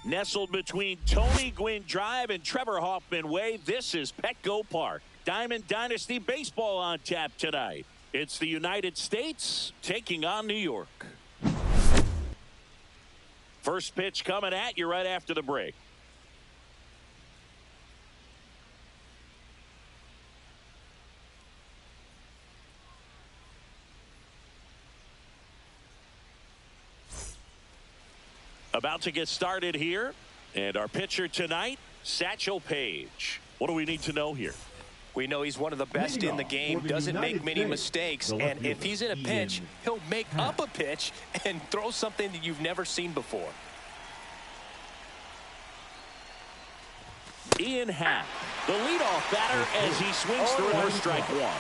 Nestled between Tony Gwynn Drive and Trevor Hoffman Way, this is Petco Park. Diamond Dynasty baseball on tap tonight. It's the United States taking on New York. First pitch coming at you right after the break. About to get started here. And our pitcher tonight, Satchel Paige. What do we need to know here? We know he's one of the best in the game, doesn't make many mistakes, and if he's in a pinch, he'll make up a pitch and throw something that you've never seen before. Ian Happ, the leadoff batter as he swings through for strike one.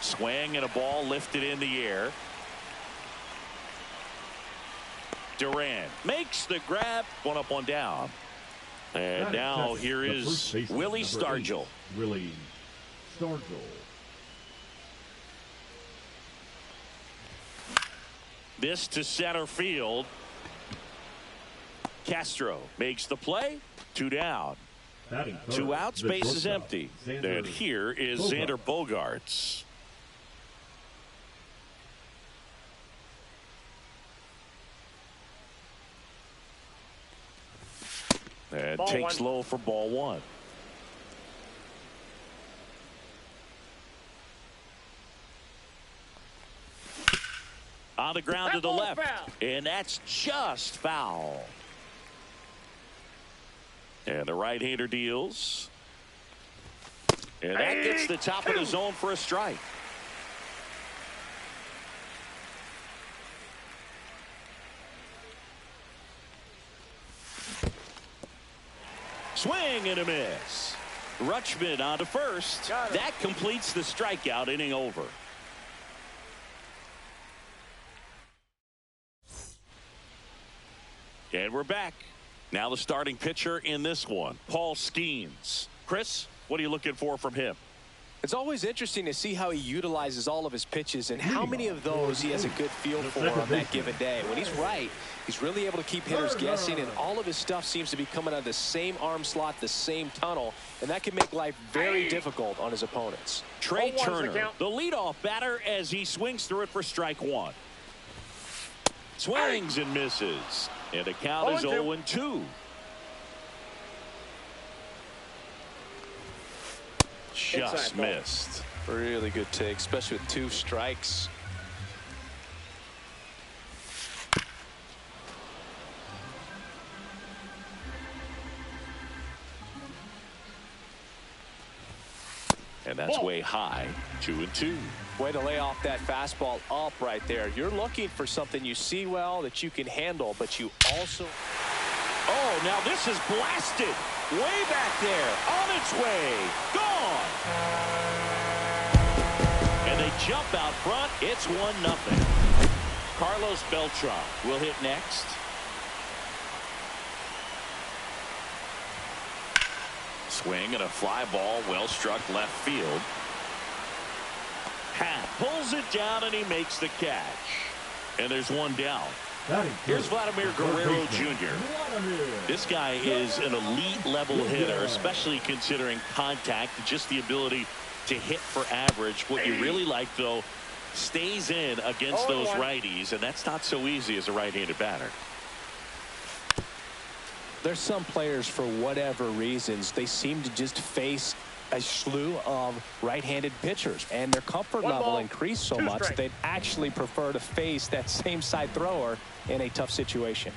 Swing and a ball lifted in the air. Durant makes the grab, one up, one down. And now here is Willie Stargell. Willie Stargell. This to center field. Castro makes the play. Two down. Two outs, base is empty. And here is Xander Bogaerts. And takes low for ball one. On the ground to the left. And that's just foul. And the right-hander deals. And that gets the top of the zone for a strike. Swing and a miss. Rutschman on to first. That completes the strikeout, inning over. And we're back. Now the starting pitcher in this one, Paul Skeens. Chris, what are you looking for from him? It's always interesting to see how he utilizes all of his pitches and how many of those he has a good feel for on that given day. When he's right, he's really able to keep hitters guessing, and all of his stuff seems to be coming out of the same arm slot, the same tunnel, and that can make life very difficult on his opponents. Trey Turner, the leadoff batter as he swings through it for strike one. Swings and misses, and the count is 0-2. Just missed. Really good take, especially with two strikes. And that's way high. 2-2. Way to lay off that fastball up right there. You're looking for something you see well that you can handle, but you also... Oh, now this is blasted. Way back there. On its way. Gone. And they jump out front. It's 1-0. Carlos Beltran will hit next. Swing and a fly ball well struck left field. Happ pulls it down and he makes the catch. And there's one down. Here's Vladimir Guerrero Jr. This guy is an elite level hitter, especially considering contact, just the ability to hit for average. What you really like, though, stays in against those righties, and that's not so easy as a right-handed batter. There's some players, for whatever reasons, they seem to just face a slew of right-handed pitchers, and their comfort level increased so much that they'd actually prefer to face that same side thrower in a tough situation.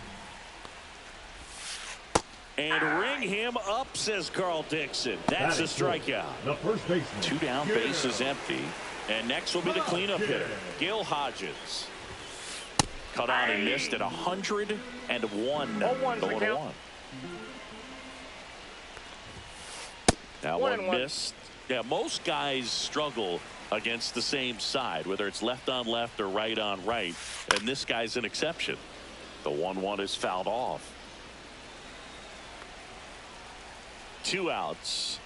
And ring him up, says Carl Dixon. That's a strikeout. The first baseman. Two down, base is empty. And next will be the cleanup hitter, Gil Hodges. Cut on and missed at 101. The 1-1. That one missed. Yeah, most guys struggle against the same side, whether it's left on left or right on right, and this guy's an exception. The 1-1 is fouled off. 2 outs.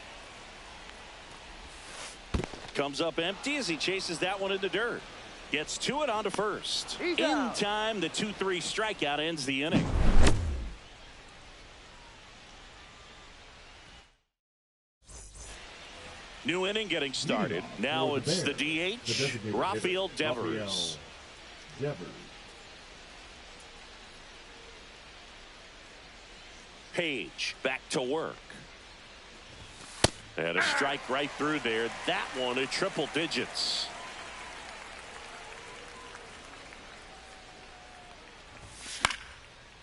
Comes up empty as he chases that one in the dirt. Gets to it onto first. He's In out. time, the 2-3 strikeout ends the inning. New inning getting started. Now it's the DH, Rafael Devers. Page back to work. And a strike right through there. That one at triple digits.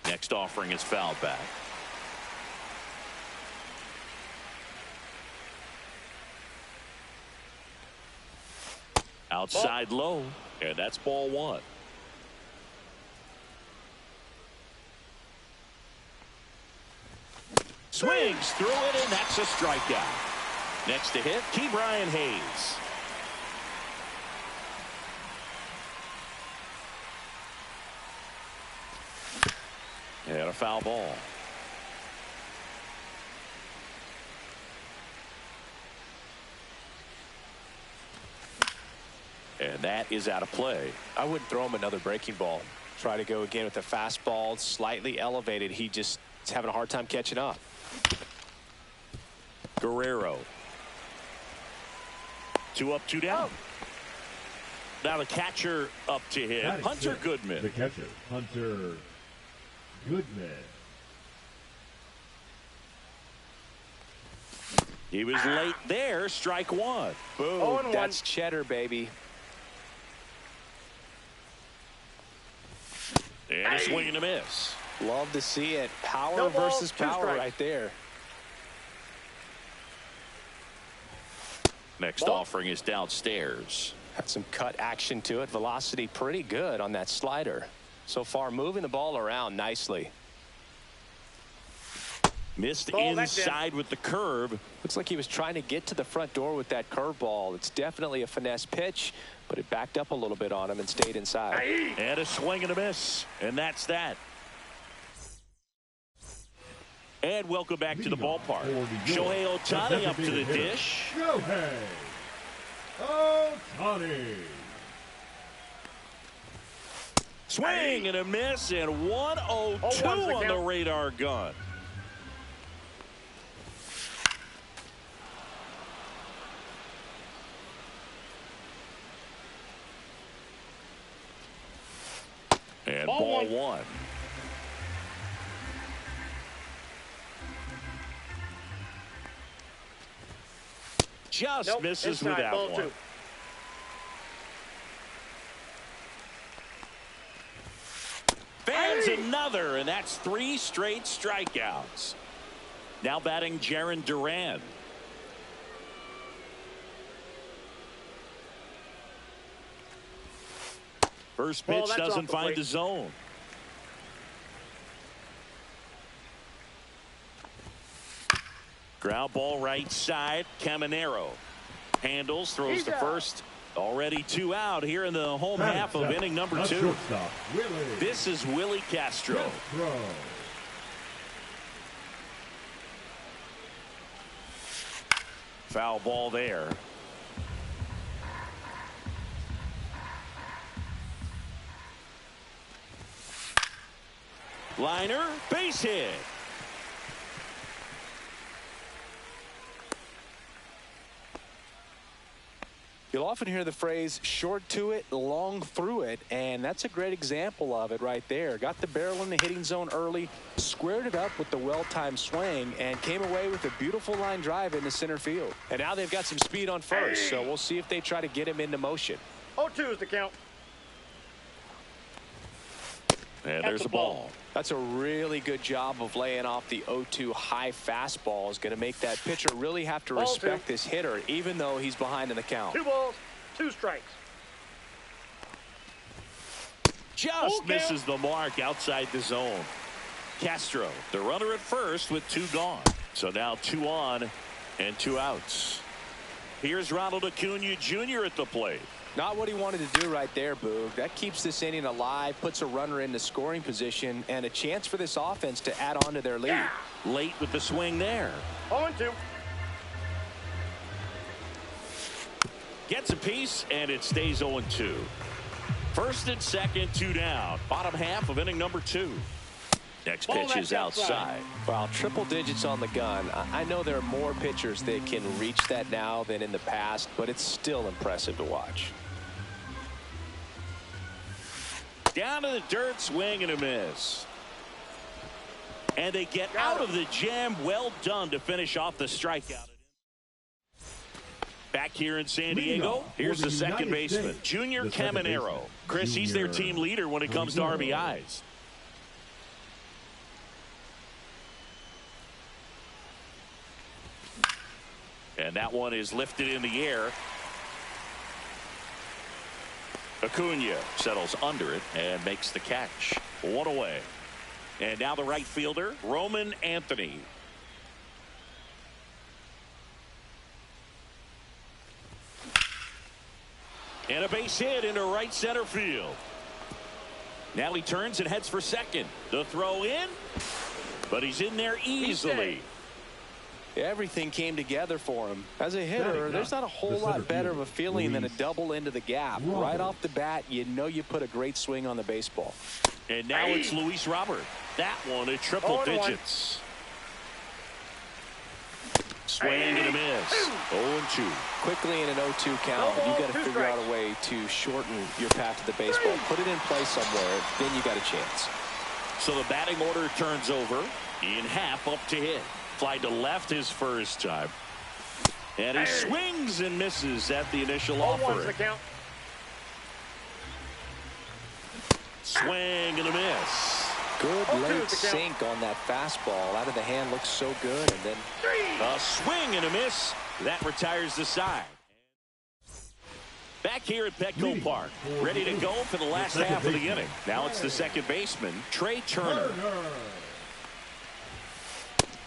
Next offering is fouled back. Outside low, and that's ball one. Swings through it, and that's a strikeout. Next to hit, Brian Hayes. And a foul ball. And that is out of play. I wouldn't throw him another breaking ball. Try to go again with the fastball, slightly elevated. He just is having a hard time catching up. Guerrero. 2 up, 2 down. Now the catcher up to hit, Hunter Goodman. The catcher, Hunter Goodman. He was late there. Strike one. Boom. That's cheddar, baby. And a swing and a miss. Love to see it. Power versus power right there. Next offering is downstairs. Got some cut action to it. Velocity pretty good on that slider. So far moving the ball around nicely. Missed inside with the curve. Looks like he was trying to get to the front door with that curveball. It's definitely a finesse pitch, but it backed up a little bit on him and stayed inside. And a swing and a miss. And that's that. And welcome back to the ballpark. Shohei Ohtani up to the dish. Shohei Ohtani. Swing and a miss, and 102 on the radar gun. And ball one. Just misses with that one. Two. Fans another, and that's 3 straight strikeouts. Now batting Jarren Duran. First pitch doesn't find the zone. Ground ball right side. Caminero handles, throws to first. Already 2 out here in the home half of inning number 2. This is Willie Castro. Foul ball there. Liner, base hit. You'll often hear the phrase short to it, long through it, and that's a great example of it right there. Got the barrel in the hitting zone early, squared it up with the well-timed swing, and came away with a beautiful line drive into center field. And now they've got some speed on first, so we'll see if they try to get him into motion. 0-2 is the count. And there's a ball. That's a really good job of laying off the 0-2 high fastball. Is going to make that pitcher really have to respect this hitter, even though he's behind in the count. 2 balls, 2 strikes. Just misses the mark outside the zone. Castro, the runner at first with 2 gone. So now 2 on and 2 outs. Here's Ronald Acuna Jr. at the plate. Not what he wanted to do right there, Boog. That keeps this inning alive, puts a runner into scoring position, and a chance for this offense to add on to their lead. Late with the swing there. 0-2. Gets a piece, and it stays 0-2. First and second, 2 down. Bottom half of inning number 2. Next pitch is outside. Well, triple digits on the gun. I know there are more pitchers that can reach that now than in the past, but it's still impressive to watch. Down to the dirt, swing and a miss. And they get out of the jam. Well done to finish off the strikeout. Back here in San Diego, here's the second baseman, Junior Caminero. Chris, he's their team leader when it comes to RBIs. And that one is lifted in the air. Acuna settles under it and makes the catch. 1 away. And now the right fielder, Roman Anthony. And a base hit into right center field. Now he turns and heads for second. The throw in, but he's in there easily. Everything came together for him. As a hitter, there's not a whole lot better of a feeling than a double into the gap. Right off the bat, you know you put a great swing on the baseball. And now it's Luis Robert. That one at triple digits. Swing and a miss. 0-2. Quickly in an 0-2 count, you've got to figure out a way to shorten your path to the baseball. Put it in play somewhere, then you got a chance. So the batting order turns over. In half up to hit. Fly to left his first time. And he swings and misses at the initial offering. Swing and a miss. Good late sink on that fastball. Out of the hand, looks so good. And then a swing and a miss. That retires the side. Back here at Petco Park, ready to go for the last half of the inning. Now it's the second baseman, Trey Turner.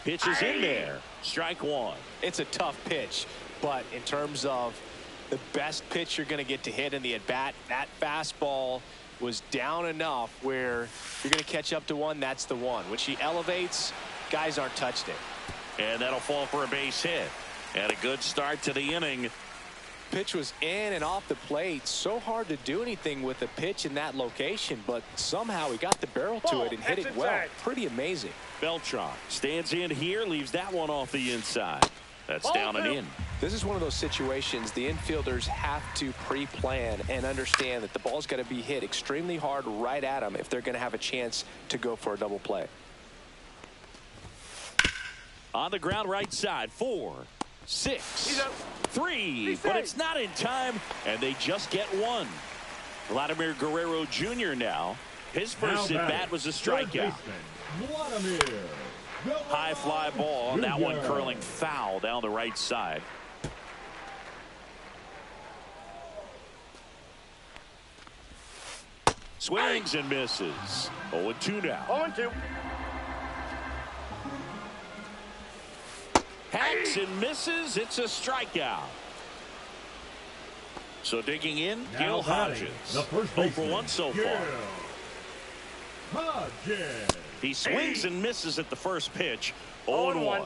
Pitch is in there. Strike one. It's a tough pitch, but in terms of the best pitch you're going to get to hit in the at-bat, that fastball was down enough where you're going to catch up to one. That's the one. When she elevates, guys aren't touched it. And that'll fall for a base hit. And a good start to the inning. Pitch was in and off the plate. So hard to do anything with a pitch in that location, but somehow he got the barrel to it and hit it well. Pretty amazing. Beltran stands in here, leaves that one off the inside. That's down and in. This is one of those situations the infielders have to pre-plan and understand that the ball's got to be hit extremely hard right at them if they're going to have a chance to go for a double play. On the ground right side, 4, 6, 3, but it's not in time, and they just get one. Vladimir Guerrero Jr. now. His first at bat was a strikeout. High fly ball, and that one curling foul down the right side. Swings and misses. 0-2 now. 0-2. Hacks and misses. It's a strikeout. So digging in, Gil Hodges. 0 for 1 so far. He swings and misses at the first pitch. 0-1.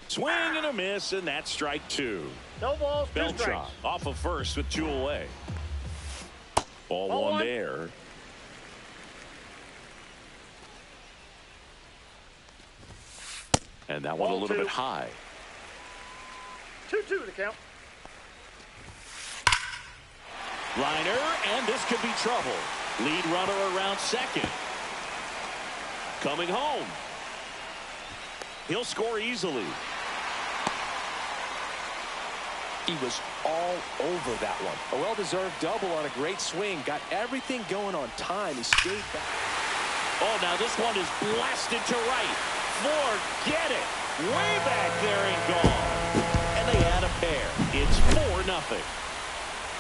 Swing and a miss, and that's strike 2. No balls, 2 Beltran strikes. off of first with 2 away. Ball 1 there. And that one a little bit high. 2-2 the count. Liner, and this could be trouble. Lead runner around second. Coming home. He'll score easily. He was all over that one. A well-deserved double on a great swing. Got everything going on time. He stayed back. Oh, now this one is blasted to right. Forget it. Way back there and gone. And they had a pair. It's 4-0.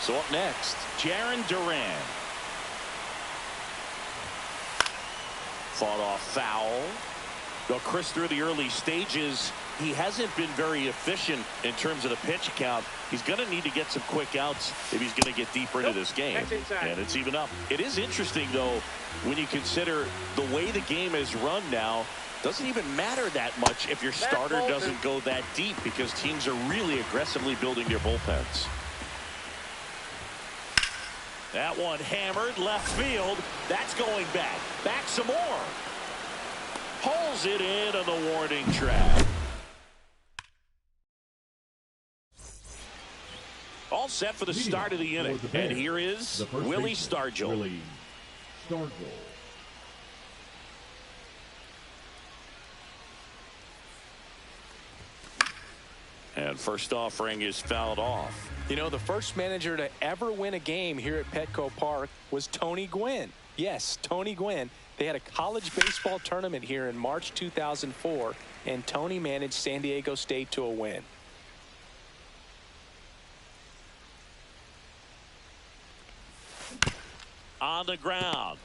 So up next, Jarren Duran. Fought off foul. Well, Chris, through the early stages, he hasn't been very efficient in terms of the pitch count. He's going to need to get some quick outs if he's going to get deeper into this game. And it's even up. It is interesting, though, when you consider the way the game is run now. Doesn't even matter that much if your starter doesn't go that deep because teams are really aggressively building their bullpens. That one hammered left field. That's going back. Back some more. Pulls it in on the warning track. All set for the start of the inning. And here is Willie Stargell. Willie Stargell. And first offering is fouled off. You know, the first manager to ever win a game here at Petco Park was Tony Gwynn. Yes, Tony Gwynn. They had a college baseball tournament here in March 2004, and Tony managed San Diego State to a win. On the ground.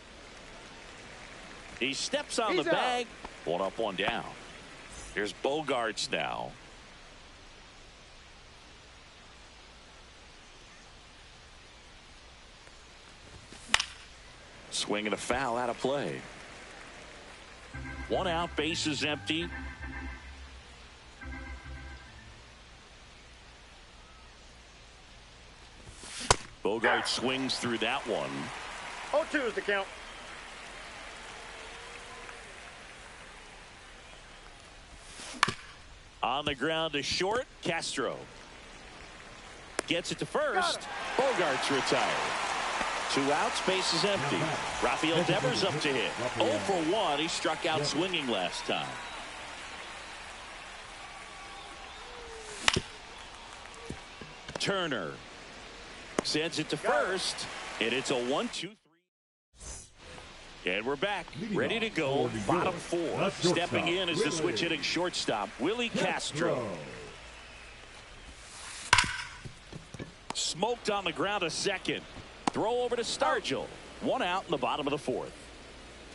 He steps on the bag. One up, one down. Here's Bogarts now. Swing and a foul out of play. One out, base is empty. Bogart swings through that one. 0-2 is the count. On the ground to short, Castro. Gets it to first. Bogarts retired. 2 outs, base is empty. Rafael Devers up to hit. 0 for 1. He struck out swinging last time. Turner sends it to first, and it's a 1-2-3. And we're back, ready to go. Bottom 4. Stepping in is the switch hitting shortstop, Willie Castro. Smoked on the ground a second. Throw over to Stargell. 1 out in the bottom of the 4th.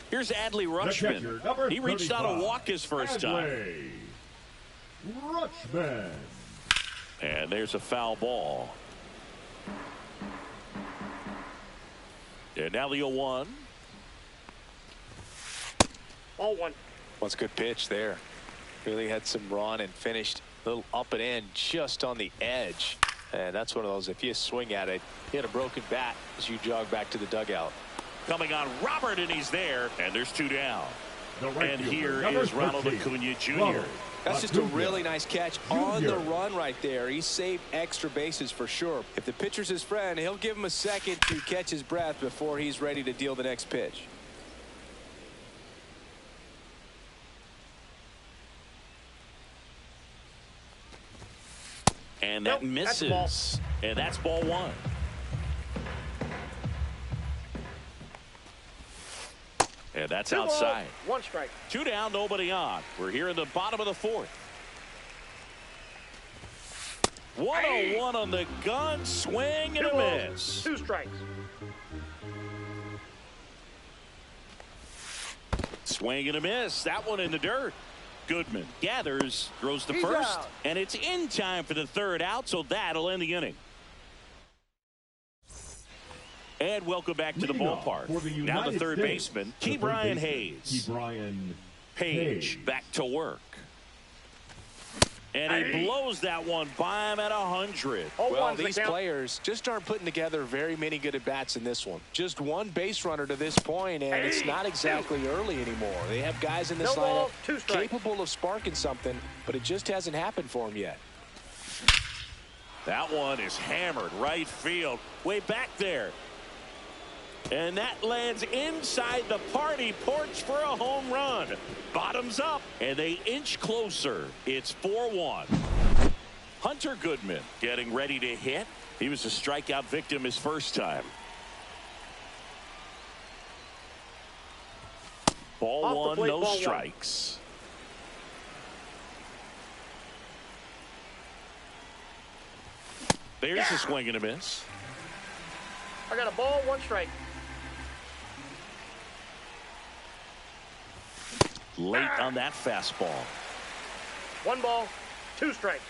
Here's Adley Rutschman. He reached out a walk his first time. Rutschman. And there's a foul ball. And now the 0-1. Ball 1. What's a good pitch there. Really had some run and finished a little up and in just on the edge. And that's one of those, if you swing at it, you had a broken bat as you jog back to the dugout. Coming on Robert, and he's there. And there's 2 down. And here is Ronald Acuna Jr. That's just a really nice catch on the run right there. He saved extra bases for sure. If the pitcher's his friend, he'll give him a second to catch his breath before he's ready to deal the next pitch. And that misses. And that's ball 1. And that's outside. 1 strike. 2 down, nobody on. We're here in the bottom of the 4th. 1-0-1 on the gun. Swing and a miss. 2 strikes. Swing and a miss. That one in the dirt. Goodman gathers, throws to first, out. and it's in time for the 3rd out, so that'll end the inning. And welcome back to the ballpark. Now the 3rd baseman, Ke'Bryan Hayes. Ke'Bryan Page back to work. And he blows that one by him at 100. Well, these players just aren't putting together very many good at-bats in this one. Just 1 base runner to this point, and it's not exactly early anymore. They have guys in this lineup capable of sparking something, but it just hasn't happened for them yet. That one is hammered right field. Way back there. And that lands inside the party porch for a home run. Bottoms up, and they inch closer. It's 4-1. Hunter Goodman getting ready to hit. He was a strikeout victim his first time. Ball 1, no strikes. There's a swing and a miss. I got a ball, 1 strike. Late on that fastball. 1 ball, 2 strikes.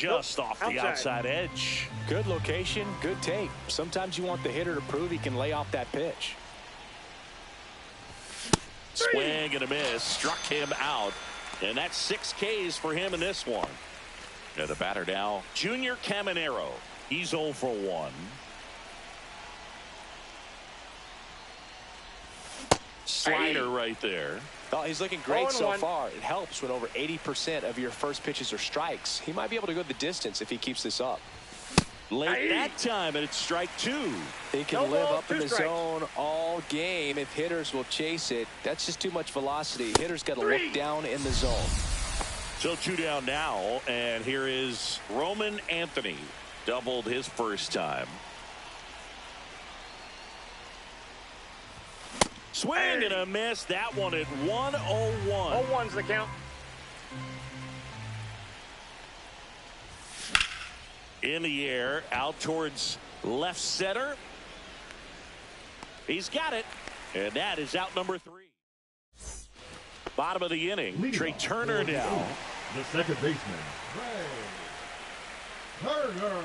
just off the outside edge. Good location, good take. Sometimes you want the hitter to prove he can lay off that pitch. Swing and a miss. Struck him out. And that's 6 Ks for him in this one. And the batter now, Junior Caminero. He's 0 for 1. Slider right there. Oh, he's looking great so far. It helps when over 80% of your first pitches are strikes. He might be able to go the distance if he keeps this up. Late that time, and it's strike 2. He can live up in the zone all game if hitters will chase it. That's just too much velocity. Hitters got to look down in the zone. So 2 down now, and here is Roman Anthony. Doubled his first time. Swing and a miss. That one at 1-0-1. 0-1's the count. In the air, out towards left center. He's got it. And that is out number 3. Bottom of the inning. Trey Turner down. The second baseman, Trey Turner.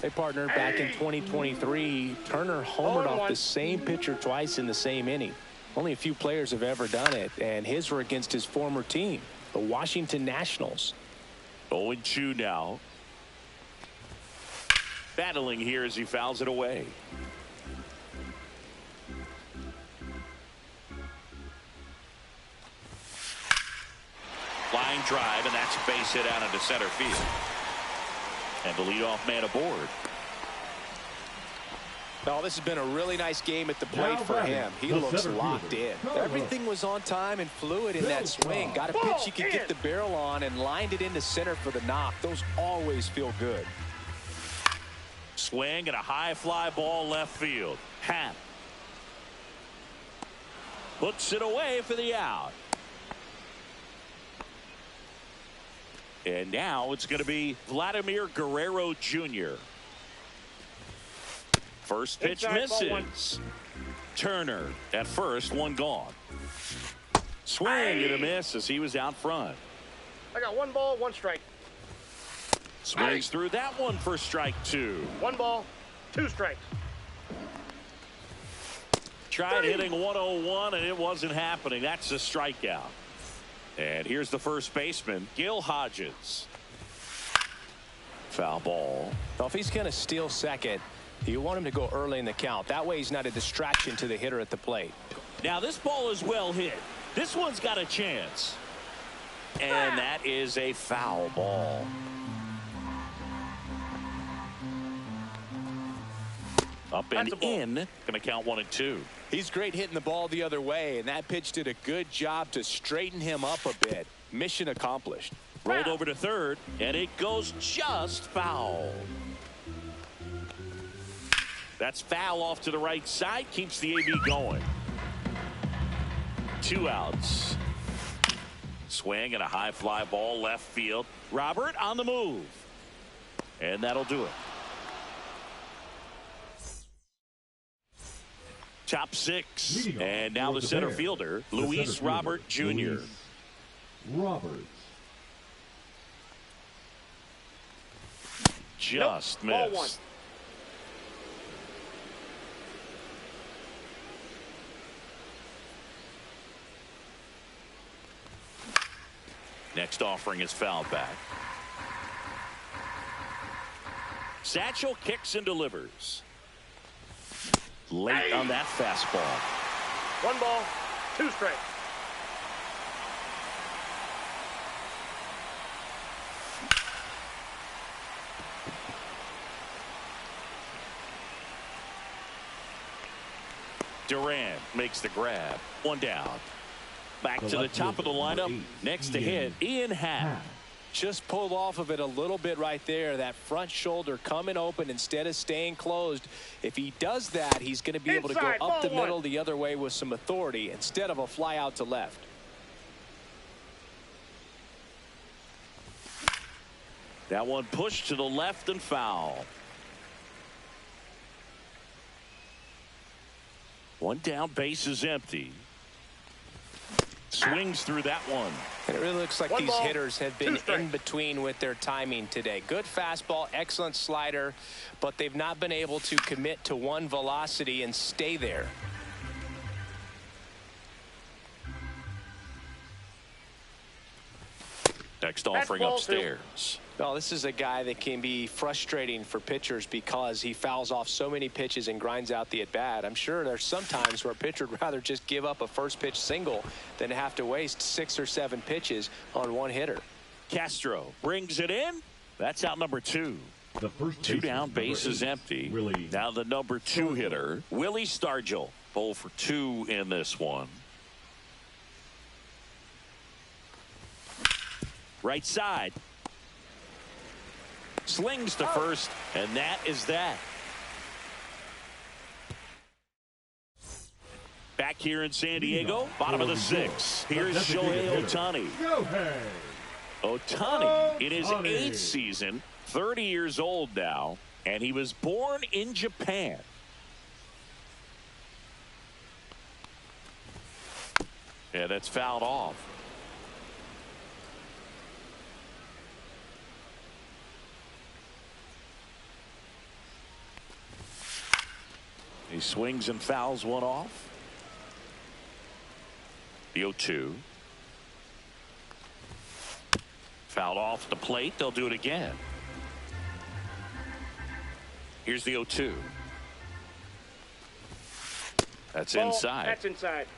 Hey, partner, back in 2023, Turner homered off the same pitcher twice in the same inning. Only a few players have ever done it, and his were against his former team, the Washington Nationals. 0-2 now. Battling here as he fouls it away. Line drive, and that's a base hit out into center field. And the leadoff man aboard. Oh, this has been a really nice game at the plate for him. He looks locked in. Everything was on time and fluid in that swing. Got a pitch he could get the barrel on and lined it into center for the knock. Those always feel good. Swing and a high fly ball left field. Happ puts it away for the out. And now it's going to be Vladimir Guerrero Jr. First pitch misses. Turner at first, one gone. Swing and a miss as he was out front. I got 1 ball, 1 strike. Swings through that one for strike 2. 1 ball, 2 strikes. Tried hitting 101 and it wasn't happening. That's a strikeout. And here's the first baseman, Gil Hodges. Foul ball. Well, if he's going to steal second, you want him to go early in the count. That way he's not a distraction to the hitter at the plate. Now this ball is well hit. This one's got a chance. And that is a foul ball. Up and in. Going to count 1 and 2. He's great hitting the ball the other way, and that pitch did a good job to straighten him up a bit. Mission accomplished. Rolled over to third, and it goes just foul. That's foul off to the right side. Keeps the AB going. 2 outs. Swing and a high fly ball left field. Robert on the move. And that'll do it. Top 6. And now the center fielder, Luis Robert Jr. Robert. Just missed. Next offering is fouled back. Satchel kicks and delivers. Late on that fastball. 1 ball, 2 strikes. Durant makes the grab. 1 down. Back to the top of the lineup. Next to hit, Ian Happ. Just pulled off of it a little bit right there. That front shoulder coming open instead of staying closed. If he does that, he's going to be able to go up the middle the other way with some authority instead of a fly out to left. That one pushed to the left and foul. 1 down, base is empty. swings through that one. And it really looks like these hitters have been in between with their timing today. Good fastball, excellent slider, but they've not been able to commit to one velocity and stay there. Next offering upstairs. Well, this is a guy that can be frustrating for pitchers because he fouls off so many pitches and grinds out the at-bat. I'm sure there's some times where a pitcher would rather just give up a first pitch single than have to waste 6 or 7 pitches on one hitter. Castro brings it in. That's out number 2. The first 2 down, base is empty. Now the number 2 hitter, Willie Stargell. 0 for 2 in this one. Right side. Slings to first, and that is that. Back here in San Diego, bottom of the 6th. Here's Shohei Ohtani. Ohtani in his 8th season, 30 years old now, and he was born in Japan. Yeah, that's fouled off. He swings and fouls one off. The 0-2. Fouled off the plate. They'll do it again. Here's the 0-2. That's inside. That's inside.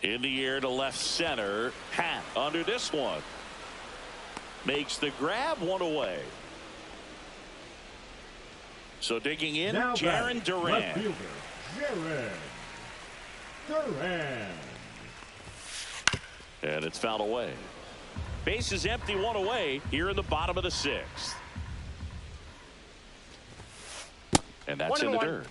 In the air to left center. Hat under this one. Makes the grab, one away. So digging in, Jarren Duran. And it's fouled away. Base is empty, one away here in the bottom of the 6th. And that's in the dirt.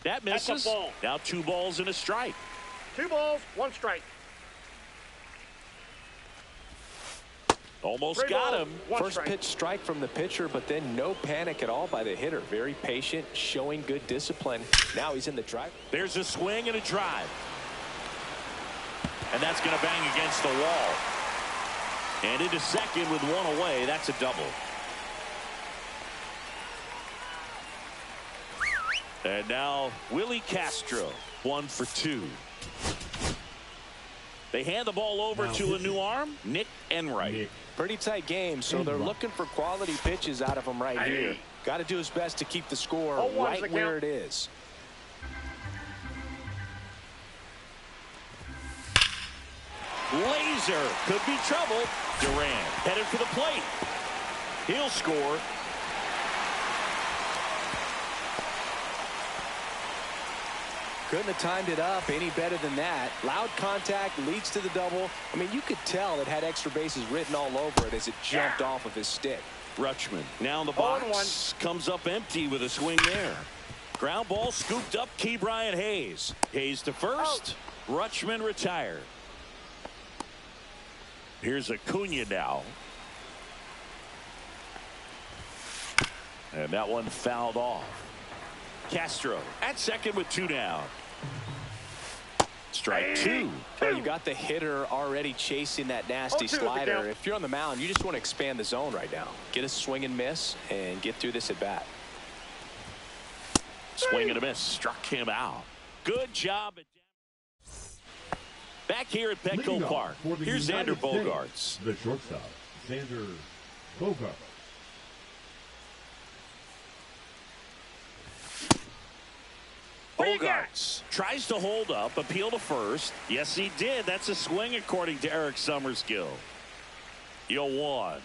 That misses. Now 2 balls and a strike. 2 balls, 1 strike. Almost got him. First pitch strike from the pitcher, but then no panic at all by the hitter. Very patient, showing good discipline. Now he's in the drive. There's a swing and a drive. And that's going to bang against the wall. And into second with 1 away. That's a double. And now Willie Castro, 1 for 2. They hand the ball over to a new arm, Nick Enright. Pretty tight game, so they're looking for quality pitches out of him right here. Got to do his best to keep the score right where it is. Laser could be trouble. Duran headed for the plate. He'll score. Couldn't have timed it up any better than that. Loud contact leads to the double. I mean, you could tell it had extra bases written all over it as it jumped off of his stick. Rutschman now in the box. Comes up empty with a swing there. Ground ball scooped up. Ke'Bryan Hayes. Hayes to first. Rutschman retired. Here's Acuna now. And that one fouled off. Castro at second with 2 down. Strike 2. Well, you got the hitter already chasing that nasty slider. If you're on the mound, you just want to expand the zone right now. Get a swing and miss and get through this at bat. Swing and a miss. Struck him out. Good job. Back here at Petco Park. Here's Xander Bogaerts. The shortstop, Xander Bogaerts. Bogaerts tries to hold up, appeal to first. Yes, he did. That's a swing according to Eric Summerskill. 0-1.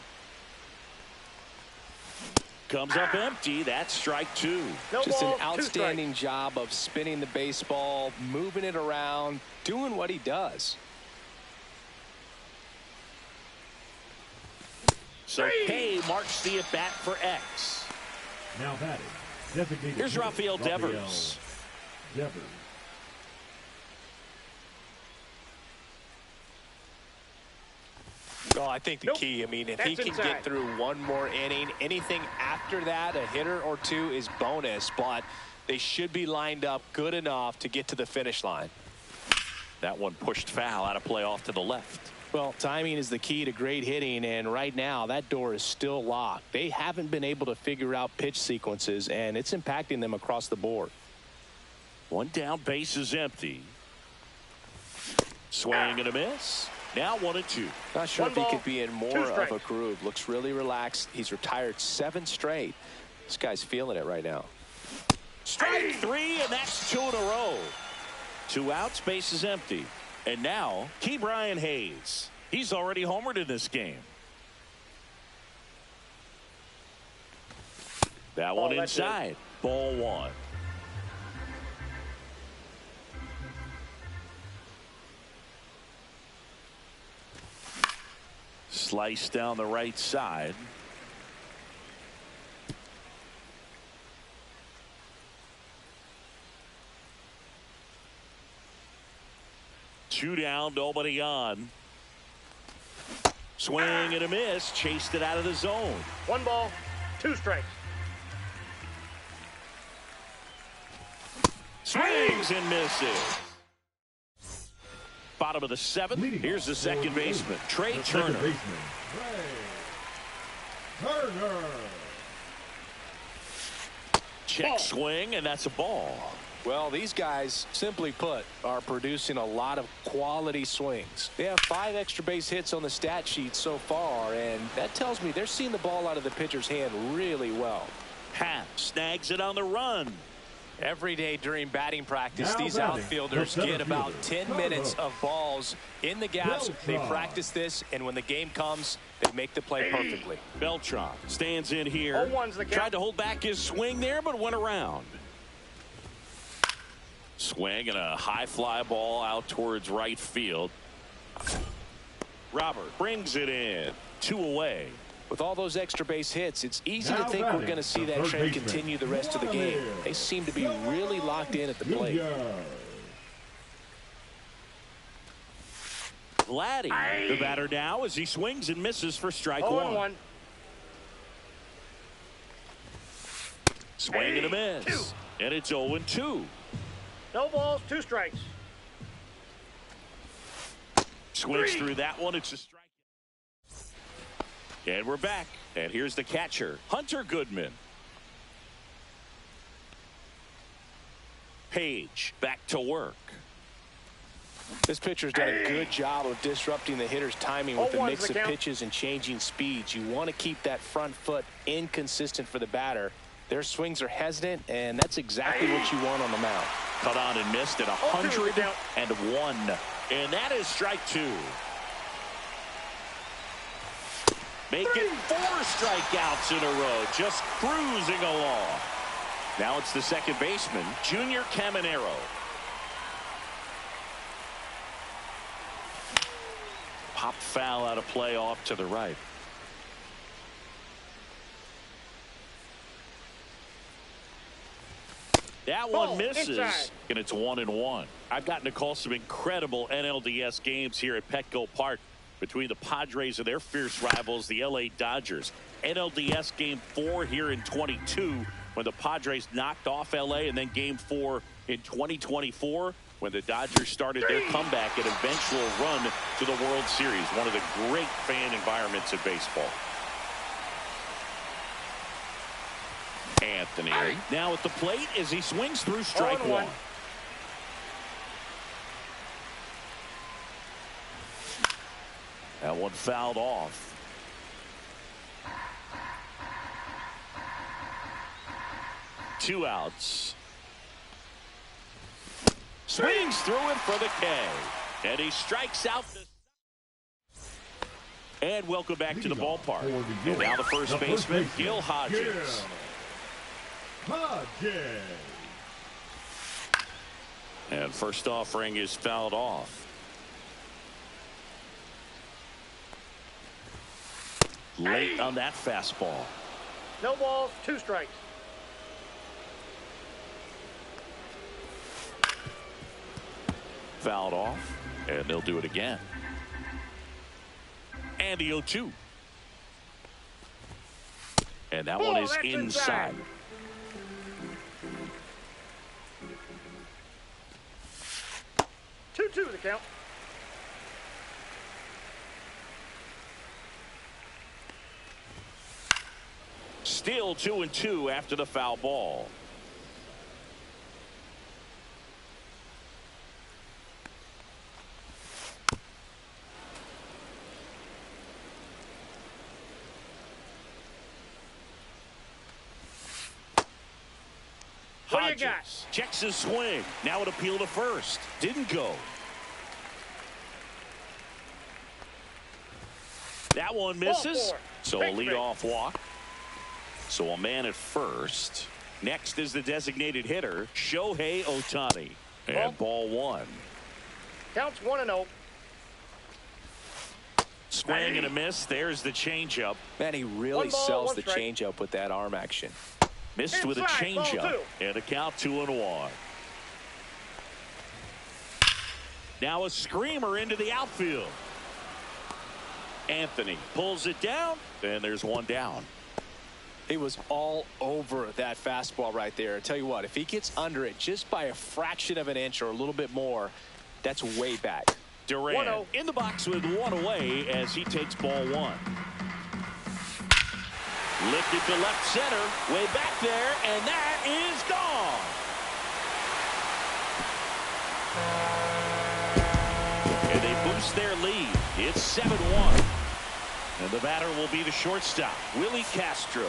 Comes up empty. That's strike 2. Just an outstanding job of spinning the baseball, moving it around, doing what he does. So K marks the at bat for X. Now batting. Here's Rafael Devers. Oh, I think the key, I mean, if he can get through one more inning, anything after that, a hitter or two is bonus, but they should be lined up good enough to get to the finish line. That one pushed foul out of play off to the left. Well, timing is the key to great hitting, and right now that door is still locked. They haven't been able to figure out pitch sequences, and it's impacting them across the board. One down, base is empty. Swing and a miss. Now 1-2. Not sure if he could be in more of a groove. Looks really relaxed. He's retired 7 straight. This guy's feeling it right now. Strike 3, and that's 2 in a row. 2 outs, base is empty. And now, Brian Hayes. He's already homered in this game. That one inside. Ball 1. Slice down the right side. Two down, nobody on. Swing and a miss. Chased it out of the zone. 1 ball, 2 strikes. Swings and misses. Bottom of the 7th. Here's the second baseman, Trey Turner. Check swing, and that's a ball. Well, these guys, simply put, are producing a lot of quality swings. They have 5 extra base hits on the stat sheet so far, and that tells me they're seeing the ball out of the pitcher's hand really well. Happ snags it on the run. Every day during batting practice, these outfielders get about 10 minutes of balls in the gaps. They practice this, and when the game comes, they make the play perfectly. Beltran stands in here. Tried to hold back his swing there, but went around. Swing and a high fly ball out towards right field. Robert brings it in. 2 away. With all those extra base hits, it's easy to think we're going to see that trend continue the rest of the game. They seem to be really locked in at the plate. Vladdy, the batter now, as he swings and misses for strike 1. Swing and a miss. And it's 0-2. No balls, 2 strikes. Swings through that one. It's a strike. And we're back. And here's the catcher, Hunter Goodman. Page back to work. This pitcher's done a good job of disrupting the hitter's timing with a mix of pitches and changing speeds. You want to keep that front foot inconsistent for the batter. Their swings are hesitant, and that's exactly what you want on the mound. Cut on and missed at 101. And that is strike 2. Making 4 strikeouts in a row, just cruising along. Now it's the second baseman, Junior Caminero. Popped foul out of play off to the right. That one misses, and it's 1-1. I've gotten to call some incredible NLDS games here at Petco Park between the Padres and their fierce rivals, the LA Dodgers. NLDS Game 4 here in 22 when the Padres knocked off LA, and then Game 4 in 2024 when the Dodgers started their comeback and eventual run to the World Series. One of the great fan environments in baseball. Anthony now at the plate as he swings through strike 1. That one fouled off. Two outs. Swings through it for the K. And he strikes out. And welcome back to the ballpark. And now the first baseman, Gil Hodges. And first offering is fouled off. Late on that fastball. No balls, 2 strikes. Fouled off, and they'll do it again. And the 0-2. And that one is inside. 2-2 the count. Still 2-2 after the foul ball. Hodges checks his swing. Now an appeal to first. Didn't go. That one misses. So a leadoff walk. So a man at first. Next is the designated hitter, Shohei Ohtani. And ball one. Counts 1-0. Swing and a miss. There's the changeup. Man, he really sells the changeup with that arm action. Missed with a changeup. And a count 2-1. Now a screamer into the outfield. Anthony pulls it down. And there's one down. He was all over that fastball right there. I tell you what, if he gets under it just by a fraction of an inch or a little bit more, that's way back. Durant in the box with one away as he takes ball one. Lifted to left center, way back there, and that is gone. And they boost their lead. It's 7-1. And the batter will be the shortstop, Willie Castro.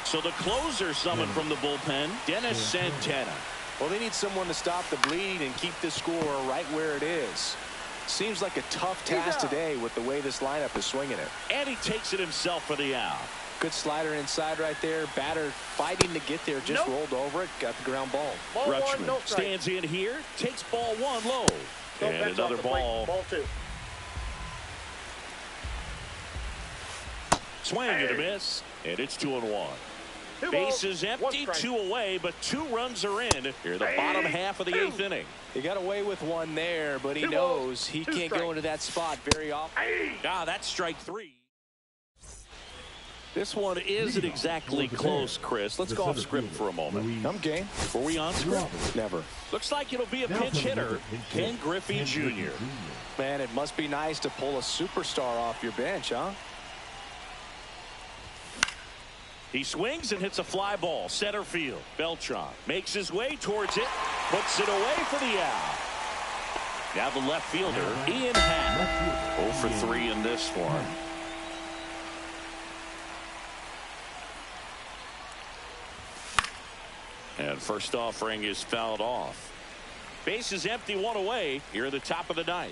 So the closer summoned from the bullpen, Dennis Santana. Well, they need someone to stop the bleed and keep this score right where it is. Seems like a tough task today with the way this lineup is swinging it. And he takes it himself for the out. Good slider inside right there. Batter fighting to get there, just rolled over it, got the ground ball. Rutschman stands in here, takes ball one low. And another ball. Ball two. Swing and a miss. And it's 2-1. Bases empty, 2 away, but 2 runs are in here the bottom half of the 8th inning. He got away with one there, but he knows he can't go into that spot very often. That's strike 3. This one isn't exactly close, Chris. Let's go off script for a moment. I'm game. Were we on script? Never. Looks like it'll be a pinch hitter, Ken Griffey Jr. Man, it must be nice to pull a superstar off your bench, huh? He swings and hits a fly ball, center field. Beltran makes his way towards it, puts it away for the out. Now the left fielder, Ian Happ. 0 for 3 in this one. And first offering is fouled off. Bases empty, 1 away here at the top of the 9th.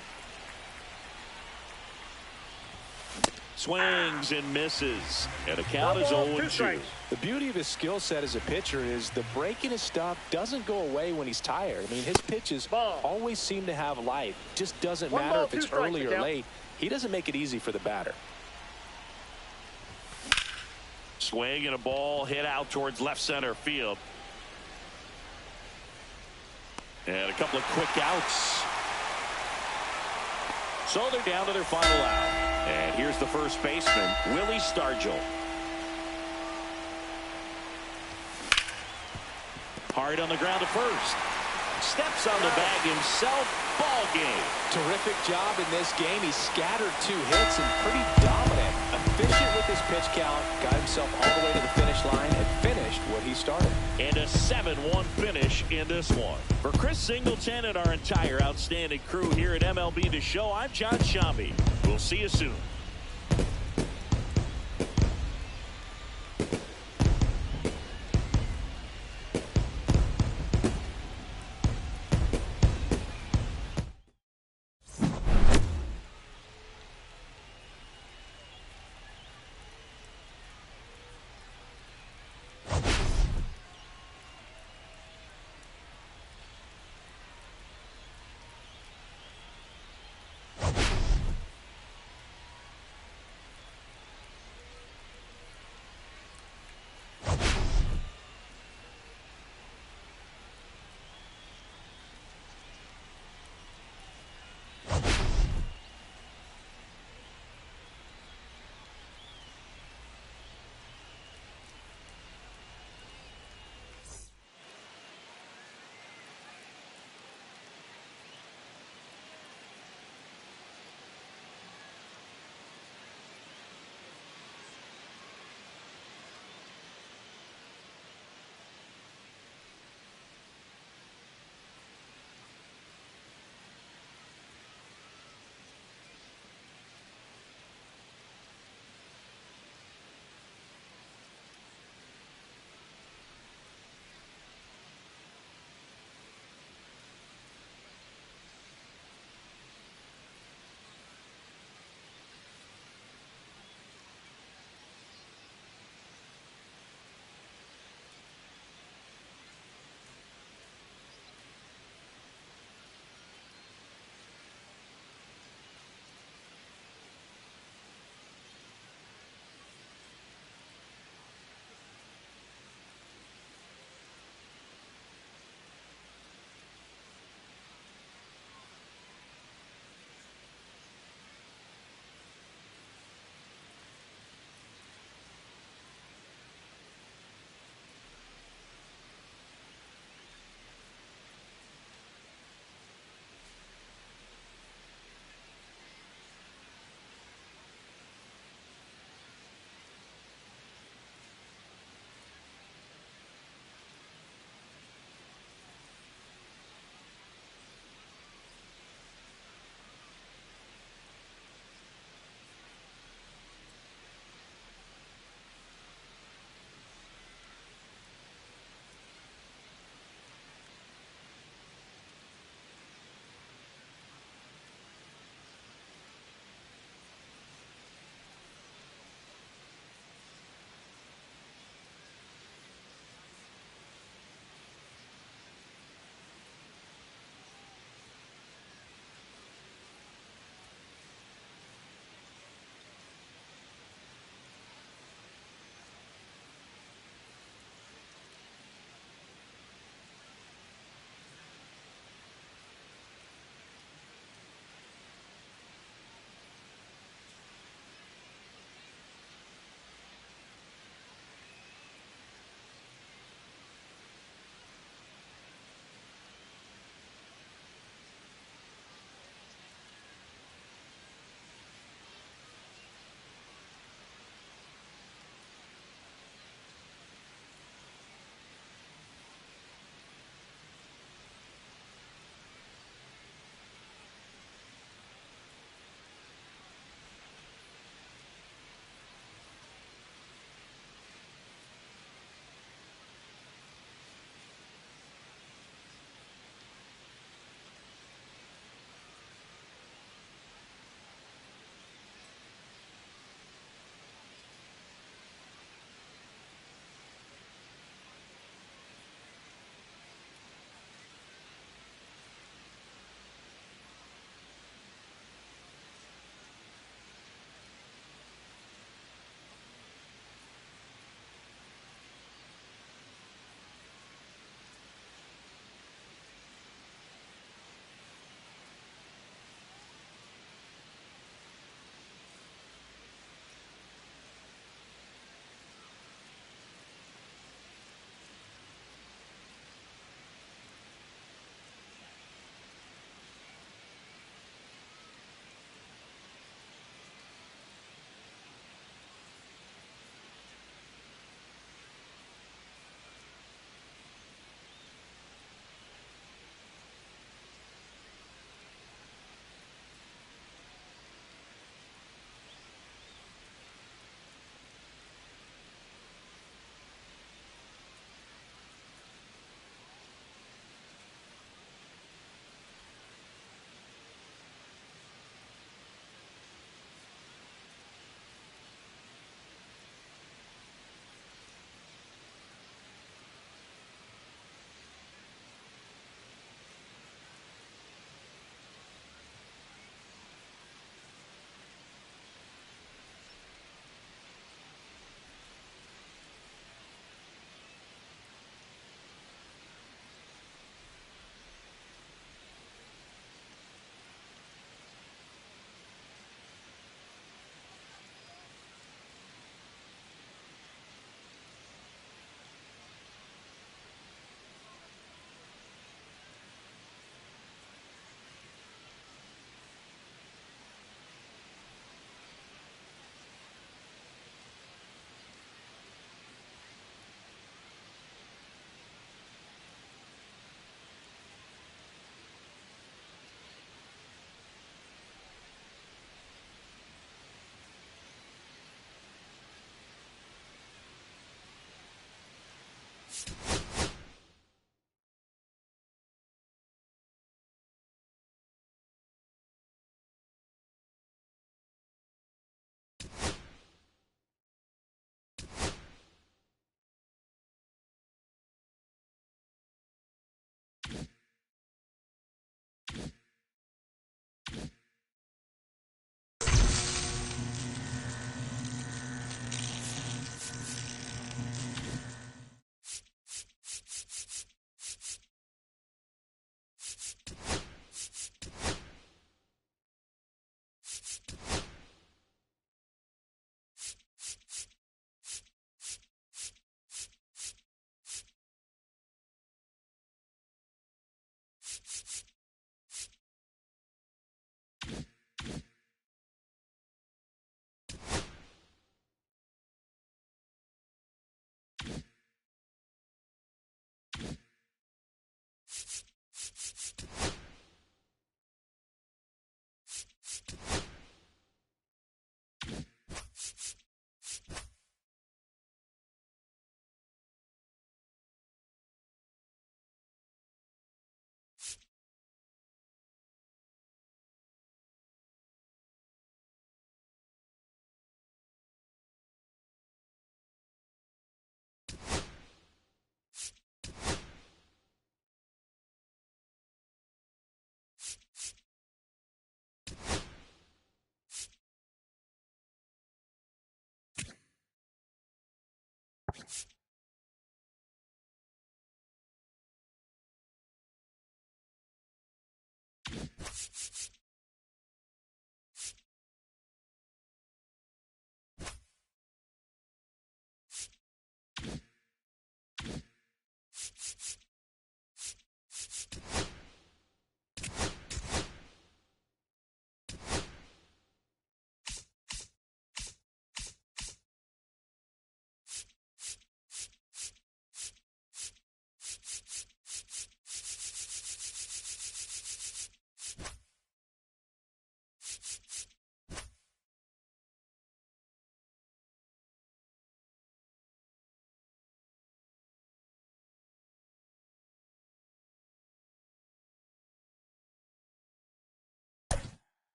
Swings and misses. And a count is 0-2. The beauty of his skill set as a pitcher is the break in his stuff doesn't go away when he's tired. I mean, his pitches always seem to have life. Just doesn't matter if it's early or late. He doesn't make it easy for the batter. Swing and a ball hit out towards left center field. And a couple of quick outs. So they're down to their final out. And here's the first baseman, Willie Stargell. Hard on the ground to first. Steps on the bag himself. Ball game. Terrific job in this game. He scattered 2 hits and pretty dominant. Efficient with his pitch count. Got himself all the way to the finish line and finished what he started. And a 7-1 finish in this one. For Chris Singleton and our entire outstanding crew here at MLB The Show, I'm John Shambi. We'll see you soon.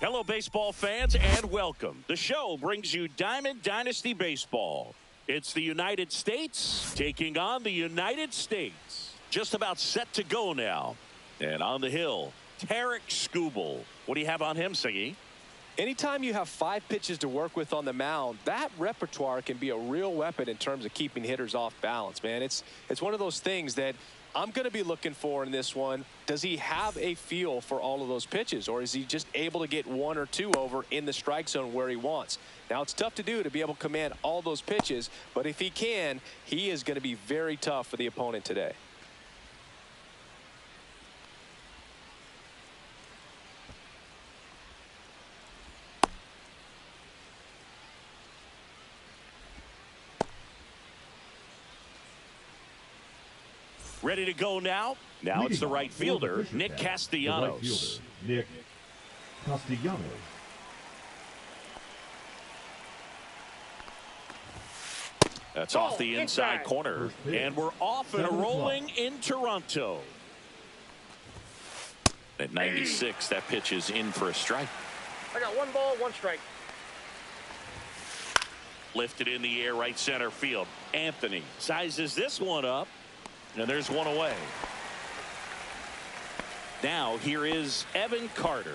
Hello, baseball fans, and welcome. The show brings you Diamond Dynasty Baseball. It's the United States taking on the United States. Just about set to go now. And on the hill, Tarek Skubal. What do you have on him, Siggy? Anytime you have 5 pitches to work with on the mound, that repertoire can be a real weapon in terms of keeping hitters off balance, man. It's one of those things that I'm going to be looking for in this one. Does he have a feel for all of those pitches, or is he just able to get 1 or 2 over in the strike zone where he wants? Now, it's tough to do to be able to command all those pitches, but if he can, he is going to be very tough for the opponent today. Ready to go now? Now it's the right fielder, Nick Castellanos. Nick Castellanos. That's off the inside corner. And we're off and rolling in Toronto. At 96, that pitch is in for a strike. I got 1 ball, 1 strike. Lifted in the air, right center field. Anthony sizes this one up. And there's 1 away. Now here is Evan Carter.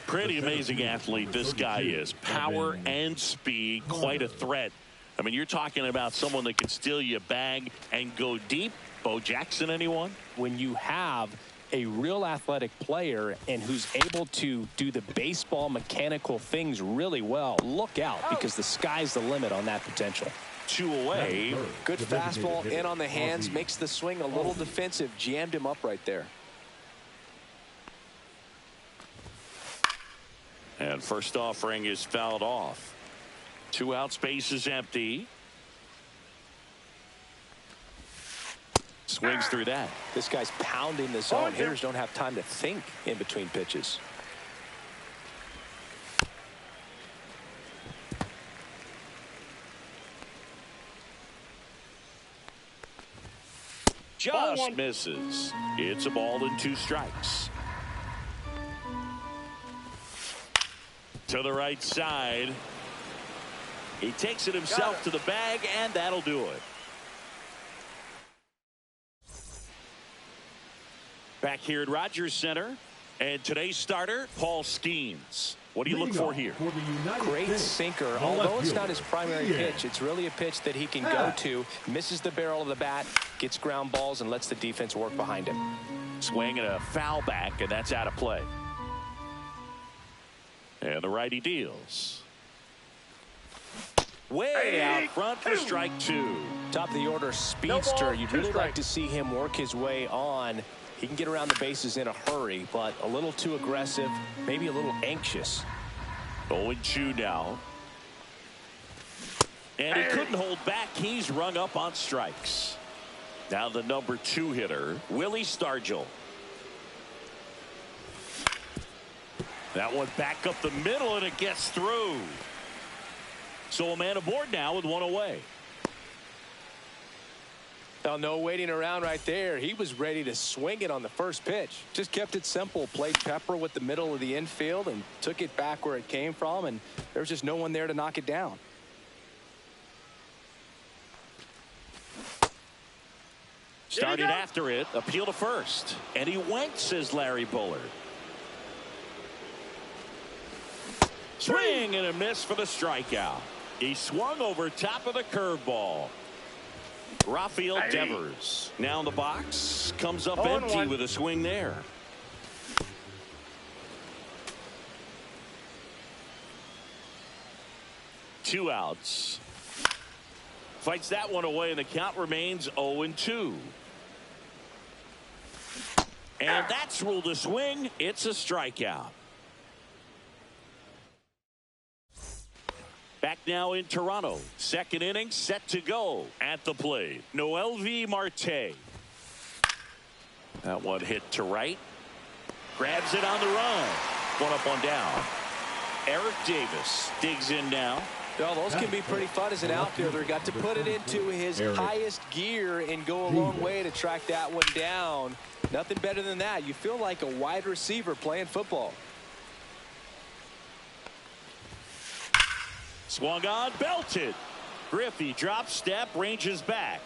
Pretty amazing athlete this guy is. Power and speed, quite a threat. I mean, you're talking about someone that can steal you a bag and go deep. Bo Jackson, anyone? When you have a real athletic player and who's able to do the baseball mechanical things really well, look out, because the sky's the limit on that potential. 2 away. Good fastball in on the hands, makes the swing a little defensive, jammed him up right there. And first offering is fouled off. 2 outs, base is empty. Swings through that. This guy's pounding the zone. Hitters don't have time to think in between pitches. Just misses. It's a ball and 2 strikes. To the right side. He takes it himself to the bag, and that'll do it. Back here at Rogers Center, and today's starter, Paul Skeens. What do you look for here? Great sinker. Although it's not his primary pitch, it's really a pitch that he can go to, misses the barrel of the bat, gets ground balls, and lets the defense work behind him. Swing and a foul back, and that's out of play. And the righty deals. Way out front for strike two. Top of the order speedster. You'd really like to see him work his way on. He can get around the bases in a hurry, but a little too aggressive, maybe a little anxious. 0-2 now. And he couldn't hold back. He's rung up on strikes. Now the number 2 hitter, Willie Stargell. That one back up the middle, and it gets through. So a man aboard now with one away. Well, no waiting around right there. He was ready to swing it on the first pitch. Just kept it simple. Played pepper with the middle of the infield and took it back where it came from, and there was just no one there to knock it down. Started after it. Appeal to first. And he went, says Larry Bullard. Swing and a miss for the strikeout. He swung over top of the curveball. Rafael Devers now in the box, comes up empty with a swing there. Two outs. Fights that one away, and the count remains 0-2. And that's ruled a swing. It's a strikeout. Back now in Toronto. Second inning set to go. At the plate, Noelvi Marte. That one hit to right. Grabs it on the run. One up, one down. Eric Davis digs in now. Well, those can be pretty fun as an outfielder. Got to put it into his highest gear and go a long way to track that one down. Nothing better than that. You feel like a wide receiver playing football. Swung on, belted. Griffey drop step, ranges back.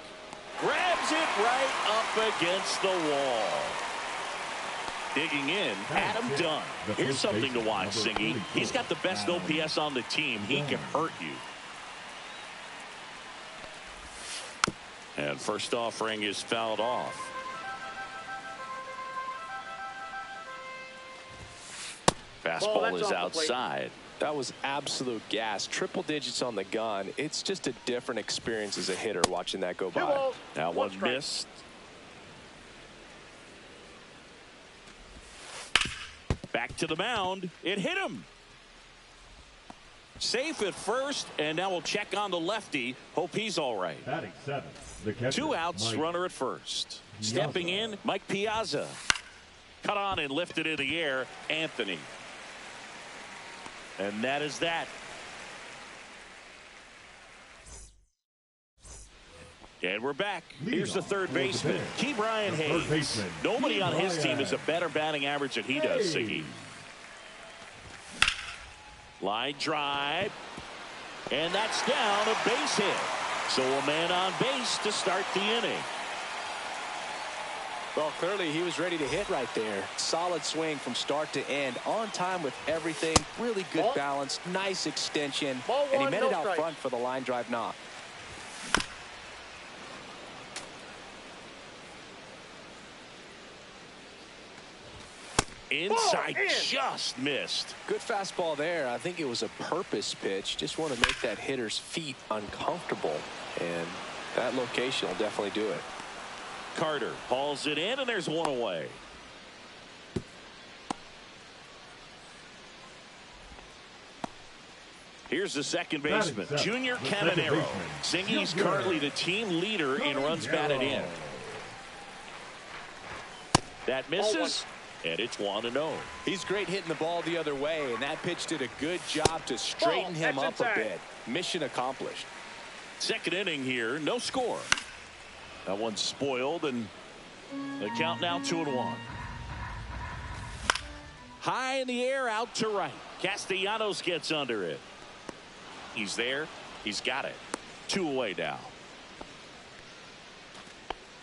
Grabs it right up against the wall. Digging in, Adam Dunn. Here's something to watch, Singy. He's got the best OPS on the team. He can hurt you. And first offering is fouled off. Fastball is outside. That was absolute gas. Triple digits on the gun. It's just a different experience as a hitter watching that go by. Now one missed. Back to the mound. It hit him. Safe at first, and now we'll check on the lefty. Hope he's all right. Batting seventh, the catcher, two outs, runner at first. Stepping in, Mike Piazza. Cut on and lifted in the air, Anthony. And that is that. And we're back. Here's the third baseman, Key Brian Hayes. Nobody on his team has a better batting average than he does, Siggy. Line drive. And that's down, a base hit. So a man on base to start the inning. Well, clearly he was ready to hit right there. Solid swing from start to end. On time with everything. Really good balance. Nice extension. And he met it out front for the line drive knock. Inside, just missed. Good fastball there. I think it was a purpose pitch. Just want to make that hitter's feet uncomfortable. And that location will definitely do it. Carter hauls it in, and there's one away. Here's the second baseman, Junior Caminero. Singy's currently the team leader in runs batted in. That misses, and it's 1-0. He's great hitting the ball the other way, and that pitch did a good job to straighten him up a bit. Mission accomplished. Second inning here, no score. That one's spoiled, and the count now 2-1. High in the air, out to right. Castellanos gets under it. He's there, He's got it. 2 away now.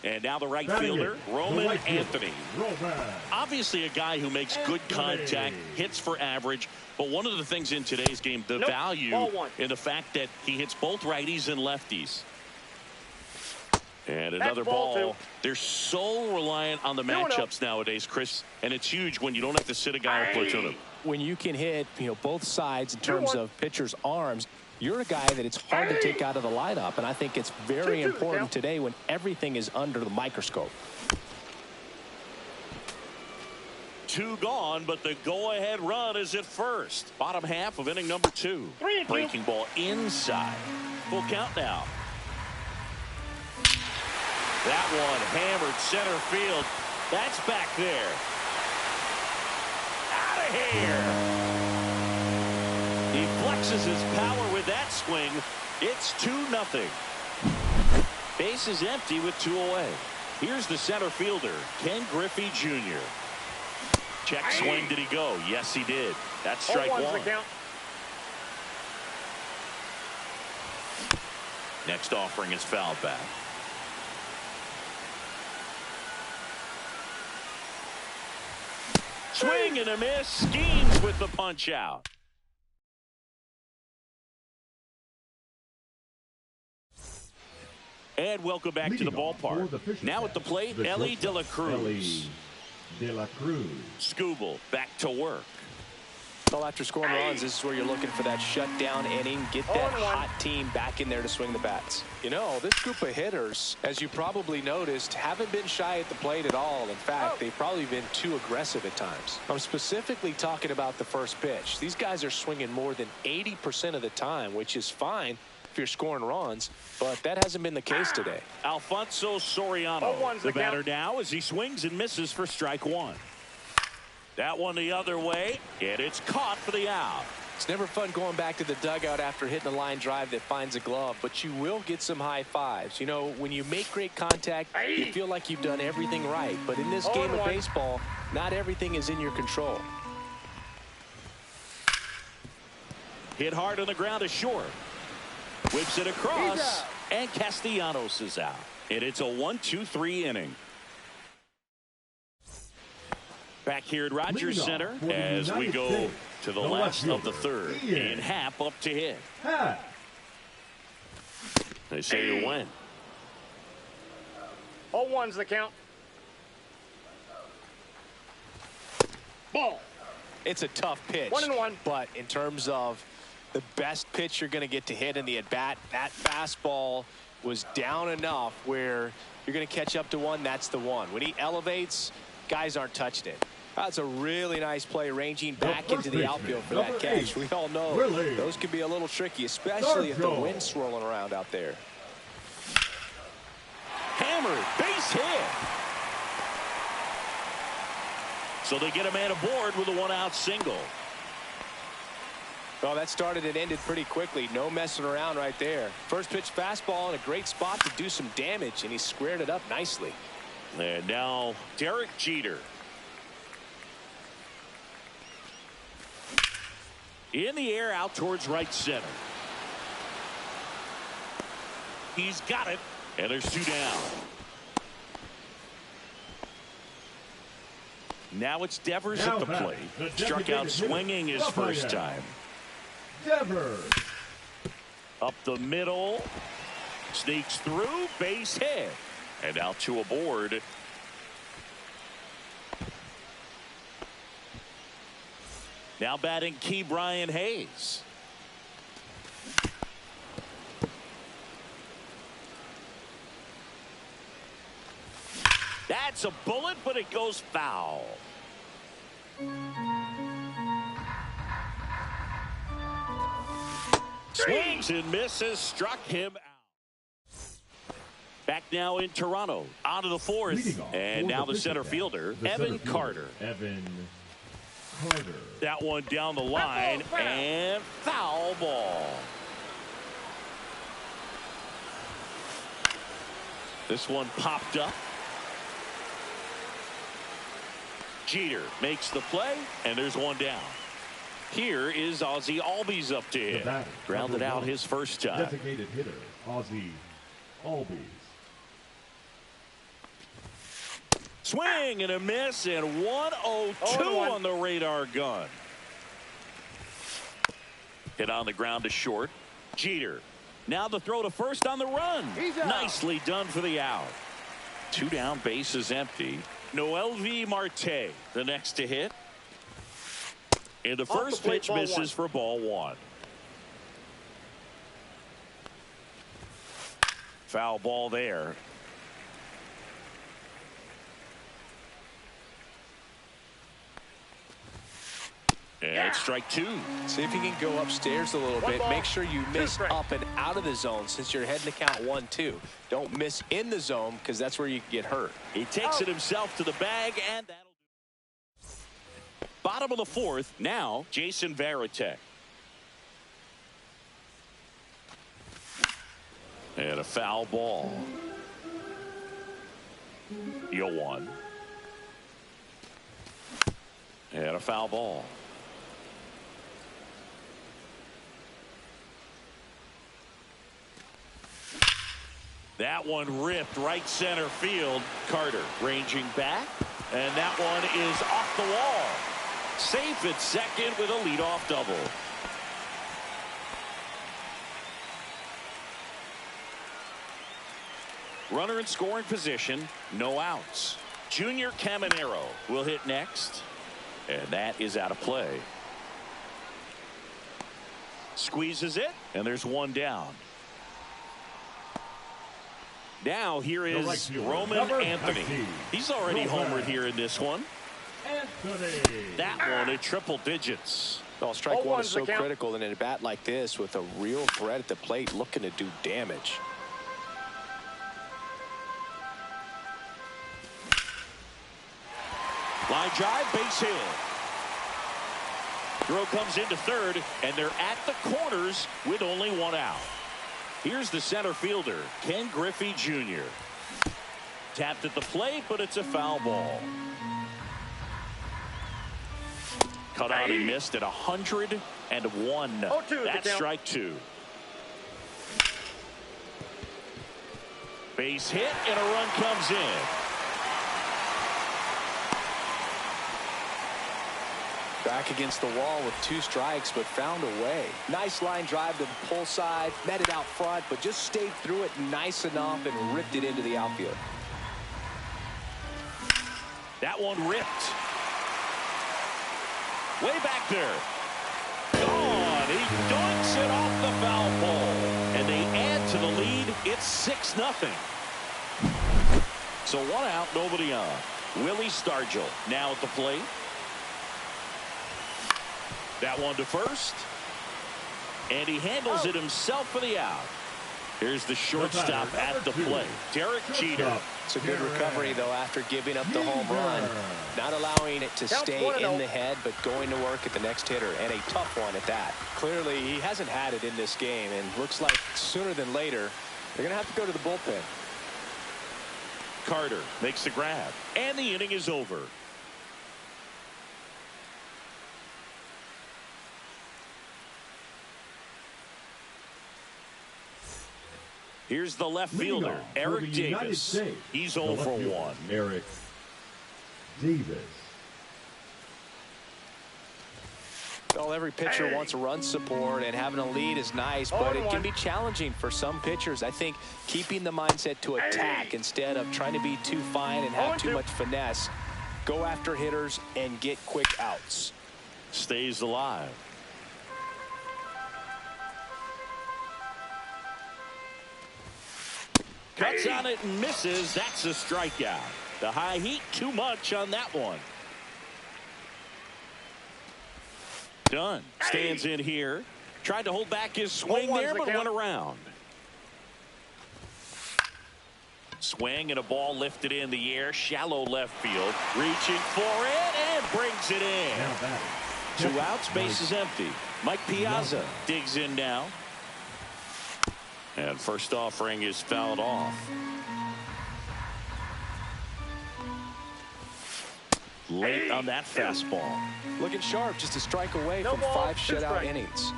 And now the right fielder, Roman Anthony. Obviously a guy who makes good contact, hits for average. But one of the things in today's game, the value in the fact that he hits both righties and lefties. And another ball. They're so reliant on the matchups nowadays, Chris. And it's huge when you don't have to sit a guy on platoon. When you can hit, both sides in terms of pitchers' arms, you're a guy that it's hard to take out of the lineup. And I think it's very important today when everything is under the microscope. 2 gone, but the go-ahead run is at first. Bottom half of inning number 2. Breaking ball inside. Full count now. That one hammered center field. That's back there. Out of here. He flexes his power with that swing. It's 2-0. Base is empty with 2 away. Here's the center fielder, Ken Griffey Jr. Check swing. Did he go? Yes, he did. That's strike 1. Next offering is foul back. Swing and a miss. Schemes with the punch out. And welcome back to the ballpark. Now at the plate, Ellie De La Cruz. Scooble back to work. Well, after scoring runs, this is where you're looking for that shutdown inning. Get that hot team back in there to swing the bats. This group of hitters, as you probably noticed, haven't been shy at the plate at all. In fact, they've probably been too aggressive at times. I'm specifically talking about the first pitch. These guys are swinging more than 80% of the time, which is fine if you're scoring runs, but that hasn't been the case today. Alfonso Soriano, the batter now, as he swings and misses for strike 1. That one the other way, and it's caught for the out. It's never fun going back to the dugout after hitting a line drive that finds a glove, but you will get some high fives. When you make great contact, you feel like you've done everything right. But in this game of baseball, not everything is in your control. Hit hard on the ground is short. Whips it across, and Castellanos is out. And it's a 1-2-3 inning. Back here at Rogers Center as we go to the last of the third. And Happ up to hit. They say you win. 0-1's the count. Ball. It's a tough pitch. 1-1. But in terms of the best pitch you're going to get to hit in the at-bat, that fastball was down enough where you're going to catch up to one. That's the one. When he elevates, guys aren't touching it. That's a really nice play, ranging back into the outfield for that catch. We all know those can be a little tricky, especially if the wind's swirling around out there. Hammered, base hit. So they get a man aboard with a 1-out single. Well, that started and ended pretty quickly. No messing around right there. First pitch fastball in a great spot to do some damage, and he squared it up nicely. And now Derek Jeter. In the air out towards right center. He's got it. And there's 2 down. Now it's Devers at the plate. Struck out swinging his first time. Devers. Up the middle. Sneaks through. Base hit. And out 2 aboard. Now batting Key Brian Hayes. That's a bullet, but it goes foul. Swings and misses, struck him out. Back now in Toronto, out of the fourth, and now the center fielder, Evan Carter. That one down the line, and foul ball. This one popped up. Jeter makes the play, and there's 1 down. Here is Ozzie Albies up to hit. Grounded out his first time. Designated hitter, Ozzie Albies. Swing and a miss, and 1-0-2 on the radar gun. Hit on the ground to short. Jeter. Now the throw to first on the run. Nicely done for the out. 2 down, bases empty. Noelvi Marte, the next to hit. And the first pitch misses for ball 1. Foul ball there. And strike 2. See if you can go upstairs a little bit. Make sure you miss up and out of the zone since you're heading to count 1-2. Don't miss in the zone because that's where you can get hurt. He takes it himself to the bag, and that'll do. Bottom of the 4th. Now Jason Varitek. And a foul ball. 0-1. And a foul ball. That one ripped right center field. Carter ranging back, and that one is off the wall. Safe at second with a leadoff double. Runner in scoring position, no outs. Junior Caminero will hit next, and that is out of play. Squeezes it, and there's 1 down. Now here is Roman Anthony. He's already homered here in this one. That one at triple digits. Well, strike 1 is so critical in a bat like this with a real threat at the plate looking to do damage. Line drive, base hit. Throw comes into third, and they're at the corners with only 1 out. Here's the center fielder, Ken Griffey Jr. Tapped at the plate, but it's a foul ball. Cut out and missed at 101. That's strike 2. Base hit, and a run comes in. Back against the wall with 2 strikes, but found a way. Nice line drive to the pull side, met it out front, but just stayed through it nice enough and ripped it into the outfield. That one ripped. Way back there. Gone. He dunks it off the foul pole. And they add to the lead. It's 6-0. So 1 out, nobody on. Willie Stargell now at the plate. That one to first. And he handles it himself for the out. Here's the shortstop at the plate, Derek Jeter. It's a good recovery, though, after giving up the home run. Not allowing it to stay in the head, but going to work at the next hitter, and a tough one at that. Clearly, he hasn't had it in this game, and looks like sooner than later, they're going to have to go to the bullpen. Carter makes the grab, and the inning is over. Here's the left fielder, Eric Davis. He's 0 for 1. Eric Davis. Well, every pitcher wants run support, and having a lead is nice, but it can be challenging for some pitchers. I think keeping the mindset to attack instead of trying to be too fine and have too much finesse. Go after hitters and get quick outs. Stays alive. Cuts on it and misses. That's a strikeout. The high heat, too much on that one. Done. Stands in here. Tried to hold back his swing there, but went around. Swing and a ball lifted in the air. Shallow left field. Reaching for it and brings it in. 2 outs, base is empty. Mike Piazza digs in now. And first offering is fouled off. Late on that fastball. Looking sharp, just a strike away from 5 shutout innings.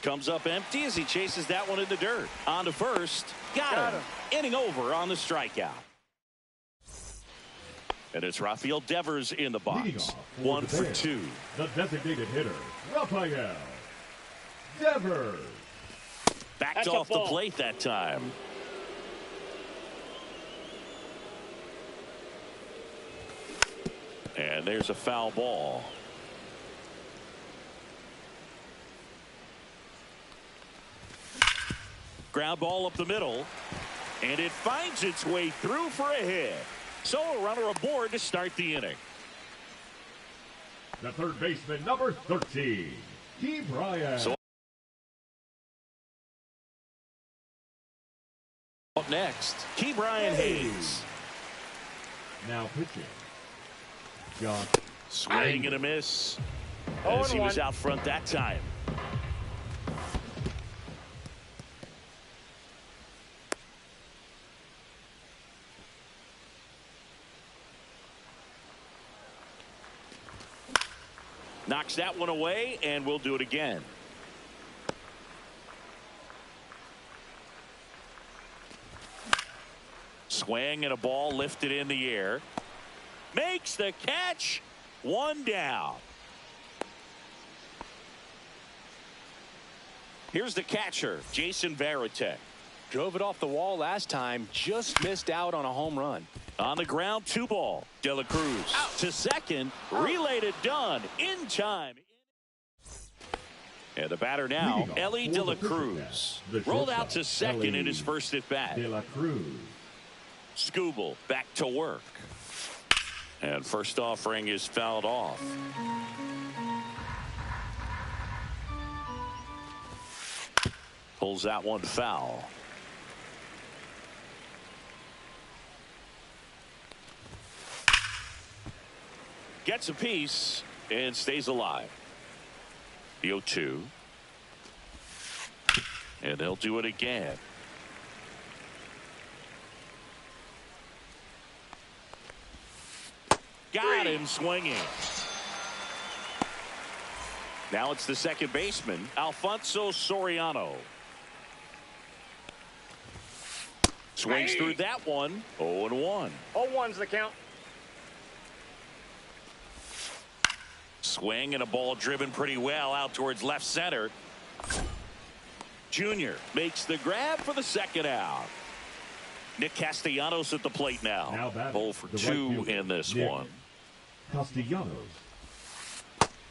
Comes up empty as he chases that one in the dirt. On to first. Got him. Inning over on the strikeout. And it's Rafael Devers in the box. 1 for 2. The designated hitter, Rafael Devers. Backed off the plate that time. And there's a foul ball. Ground ball up the middle. And it finds its way through for a hit. So a runner aboard to start the inning. The third baseman, number 13, Key Bryant. So up next, Key Bryant Hayes. Now pitching, John. Swing and a miss. As he was out front that time. Knocks that one away, and we'll do it again. Swing and a ball lifted in the air. Makes the catch. 1 down. Here's the catcher, Jason Varitek. Drove it off the wall last time, just missed out on a home run. On the ground, 2 ball. De La Cruz to second. Relayed it done in time. And the batter now, Ellie De La Cruz. Rolled out to second in his first at bat. De La Cruz. Skubal back to work. And first offering is fouled off. Pulls that one foul. Gets a piece and stays alive. The 0-2. And they'll do it again. Got him swinging. Now it's the second baseman, Alfonso Soriano. Swings through that one. 0-1. 0-1's the count. Swing and a ball driven pretty well out towards left center. Junior makes the grab for the second out. Nick Castellanos at the plate now. 0 for 2 in this one. Castellanos.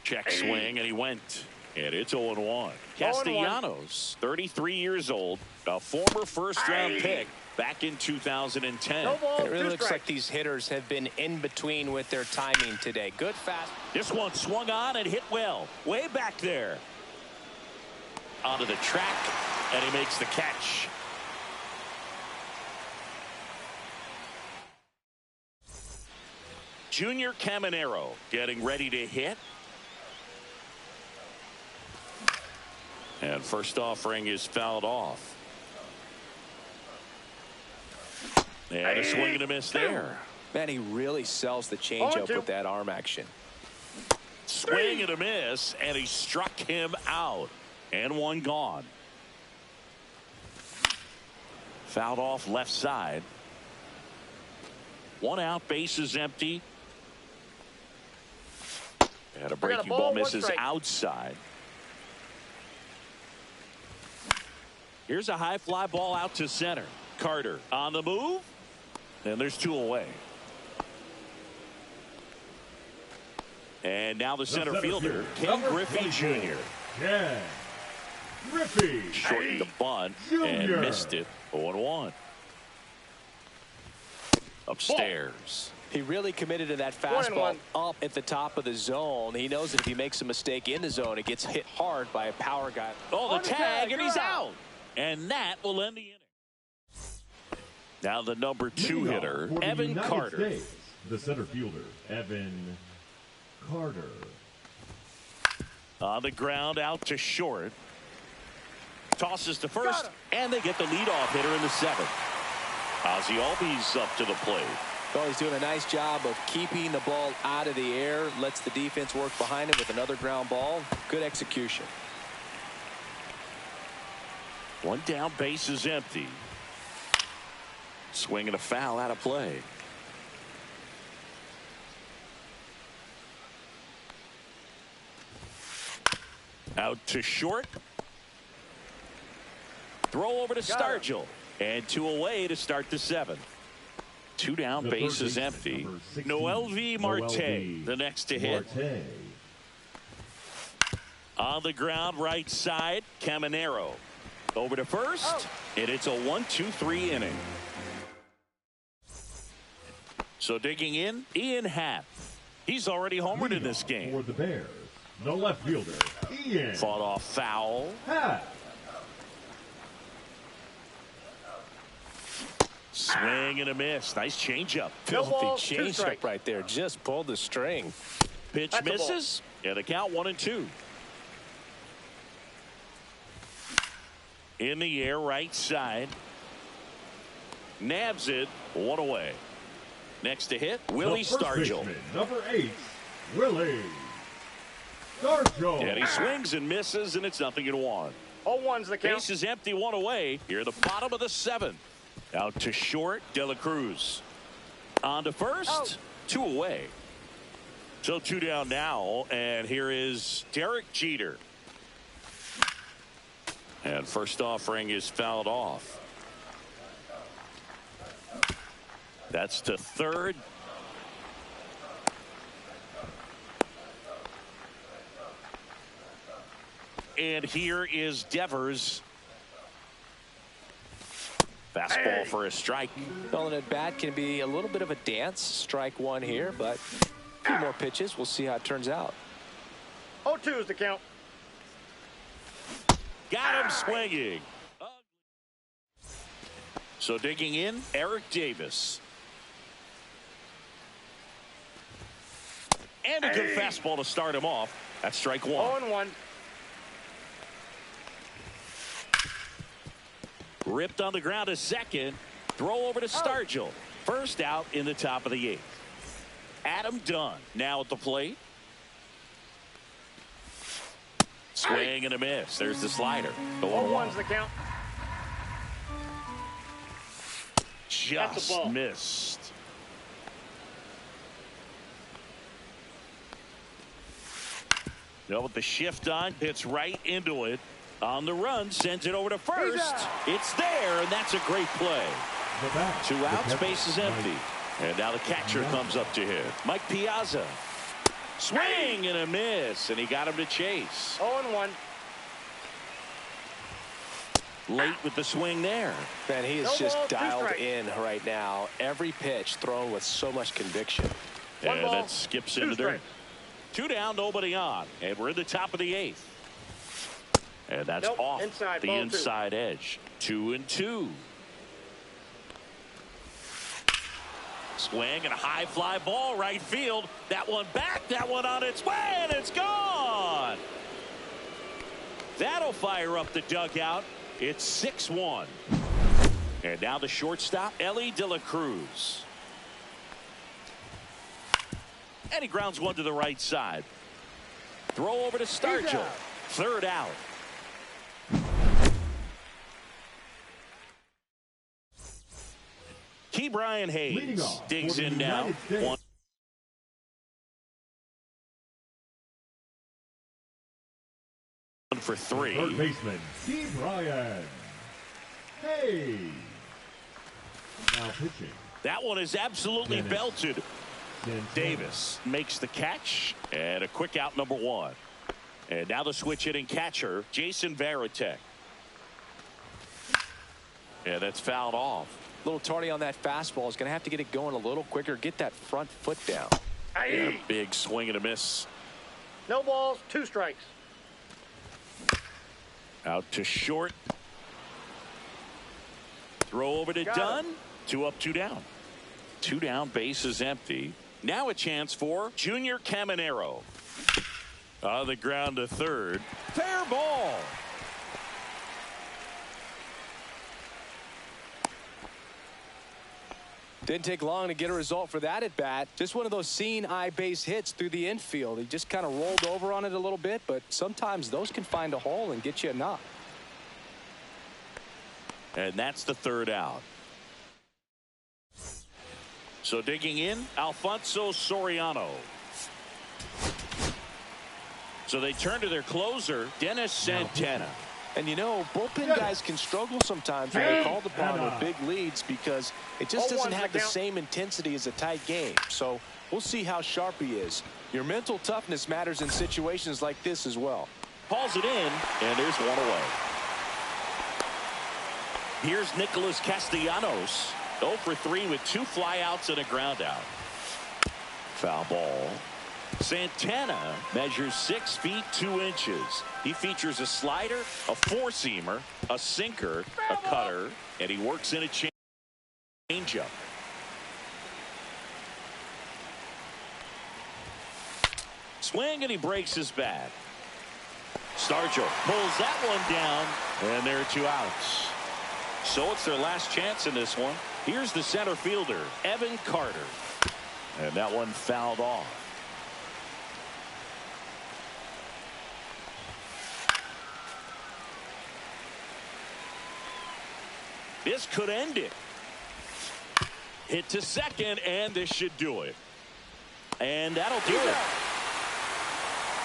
Check swing, and he went. And it's 0-1. Castellanos, 33 years old, a former first-round pick back in 2010. It really looks like these hitters have been in between with their timing today. Good fast. This one swung on and hit well. Way back there. Onto the track, and he makes the catch. Junior Caminero getting ready to hit. And first offering is fouled off. And a swing and a miss there. Man, he really sells the changeup with that arm action. Swing and a miss, and he struck him out. And one gone. Fouled off left side. 1 out, base is empty. And a breaking ball misses outside. Here's a high fly ball out to center. Carter on the move. And there's 2 away. And now the center fielder, Ken Griffey Jr. Ken Griffey. Shortened the bunt and missed it. 0-1. Upstairs. He really committed to that fastball up at the top of the zone. He knows that if he makes a mistake in the zone, it gets hit hard by a power guy. Oh, the tag, and he's out. And that will end the inning. Now the number 2 hitter, Evan Carter. States, the center fielder, Evan Carter. On the ground, out to short. Tosses to first, and they get the leadoff hitter in the 7th. Ozzie Albies up to the plate. Well, he's doing a nice job of keeping the ball out of the air. Lets the defense work behind him with another ground ball. Good execution. One down, base is empty. Swing and a foul out of play. Out to short. Throw over to Stargell. And 2 away to start the 7th. 2 down, base is empty. Noelvi Marte, the next to hit. On the ground, right side, Caminero. Over to first, and it's a 1-2-3 inning. So digging in, Ian Happ. He's already homered in this game. For the Bears, the left fielder, Ian. Fought off foul. Happ. Swing and a miss. Nice changeup. Filthy changeup right there. Just pulled the string. Pitch misses. And the count 1-2. In the air, right side. Nabs it. 1 away. Next to hit, Willie Stargell. Number 8, Willie Stargell. And he swings and misses, and it's 0-1. 0-1's the count. Base is empty, 1 away. Here at the bottom of the 7th. Out to short, De La Cruz. On to first, 2 away. So 2 down now, and here is Derek Jeter. And first offering is fouled off. That's to third. And here is Devers. Fastball for a strike. Well, an at bat can be a little bit of a dance. Strike 1 here, but a few more pitches. We'll see how it turns out. 0-2 is the count. Got him swinging. So digging in, Eric Davis. And a good fastball to start him off. That's strike 1. 0-1. Ripped on the ground to second. Throw over to Stargell. First out in the top of the 8th. Adam Dunn now at the plate. Swing and a miss. There's the slider. 0-1's the count. Just missed. With the shift on, hits right into it. On the run, sends it over to first. It's there, and that's a great play. 2 outs, base is empty. And now the catcher comes up to hit. Mike Piazza. Swing and a miss, and he got him to chase. 0-1. Late with the swing there. Man, he is just dialed in right now. Every pitch thrown with so much conviction. And that skips into there. 2 down, nobody on. And we're in the top of the 8th. And that's off the inside edge. 2-2. Swing and a high fly ball right field. That one back, that one on its way, and it's gone. That'll fire up the dugout. It's 6-1. And now the shortstop, Ellie De La Cruz. And he grounds one to the right side. Throw over to Stargell. 3rd out. Key Brian Hayes digs in now. 1 for 3. Third baseman, Key Brian Hayes. Now pitching. That one is absolutely belted. Davis makes the catch, and a quick out, number 1. And now the switch hitting catcher, Jason Varitek. Yeah, that's fouled off. A little tardy on that fastball. Is going to have to get it going a little quicker. Get that front foot down. And a big swing and a miss. No balls, 2 strikes. Out to short. Throw over to Dunn. 2 up, 2 down. 2 down, base is empty. Now a chance for Junior Caminero. On the ground to third. Fair ball. Didn't take long to get a result for that at bat. Just one of those seeing eye base hits through the infield. He just kind of rolled over on it a little bit, but sometimes those can find a hole and get you a knock. And that's the third out. So digging in, Alfonso Soriano. So they turn to their closer, Dennis Santana. And you know, bullpen guys can struggle sometimes when they're called upon with big leads because it just doesn't have the same intensity as a tight game. So we'll see how sharp he is. Your mental toughness matters in situations like this as well. Calls it in, and there's one away. Here's Nicholas Castellanos, 0 for 3 with 2 flyouts and a ground out. Foul ball. Santana measures 6 feet 2 inches. He features a slider, a four-seamer, a sinker, a cutter, and he works in a changeup. Swing, and he breaks his bat. Stargell pulls that one down, and there are 2 outs. So it's their last chance in this one. Here's the center fielder, Evan Carter. And that one fouled off. This could end it. Hit to second, and this should do it. And that'll do it.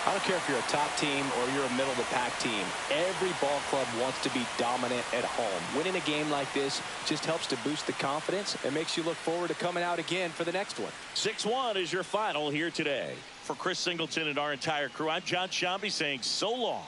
I don't care if you're a top team or you're a middle-of-the-pack team. Every ball club wants to be dominant at home. Winning a game like this just helps to boost the confidence and makes you look forward to coming out again for the next one. 6-1 is your final here today. For Chris Singleton and our entire crew, I'm John Shambi saying so long.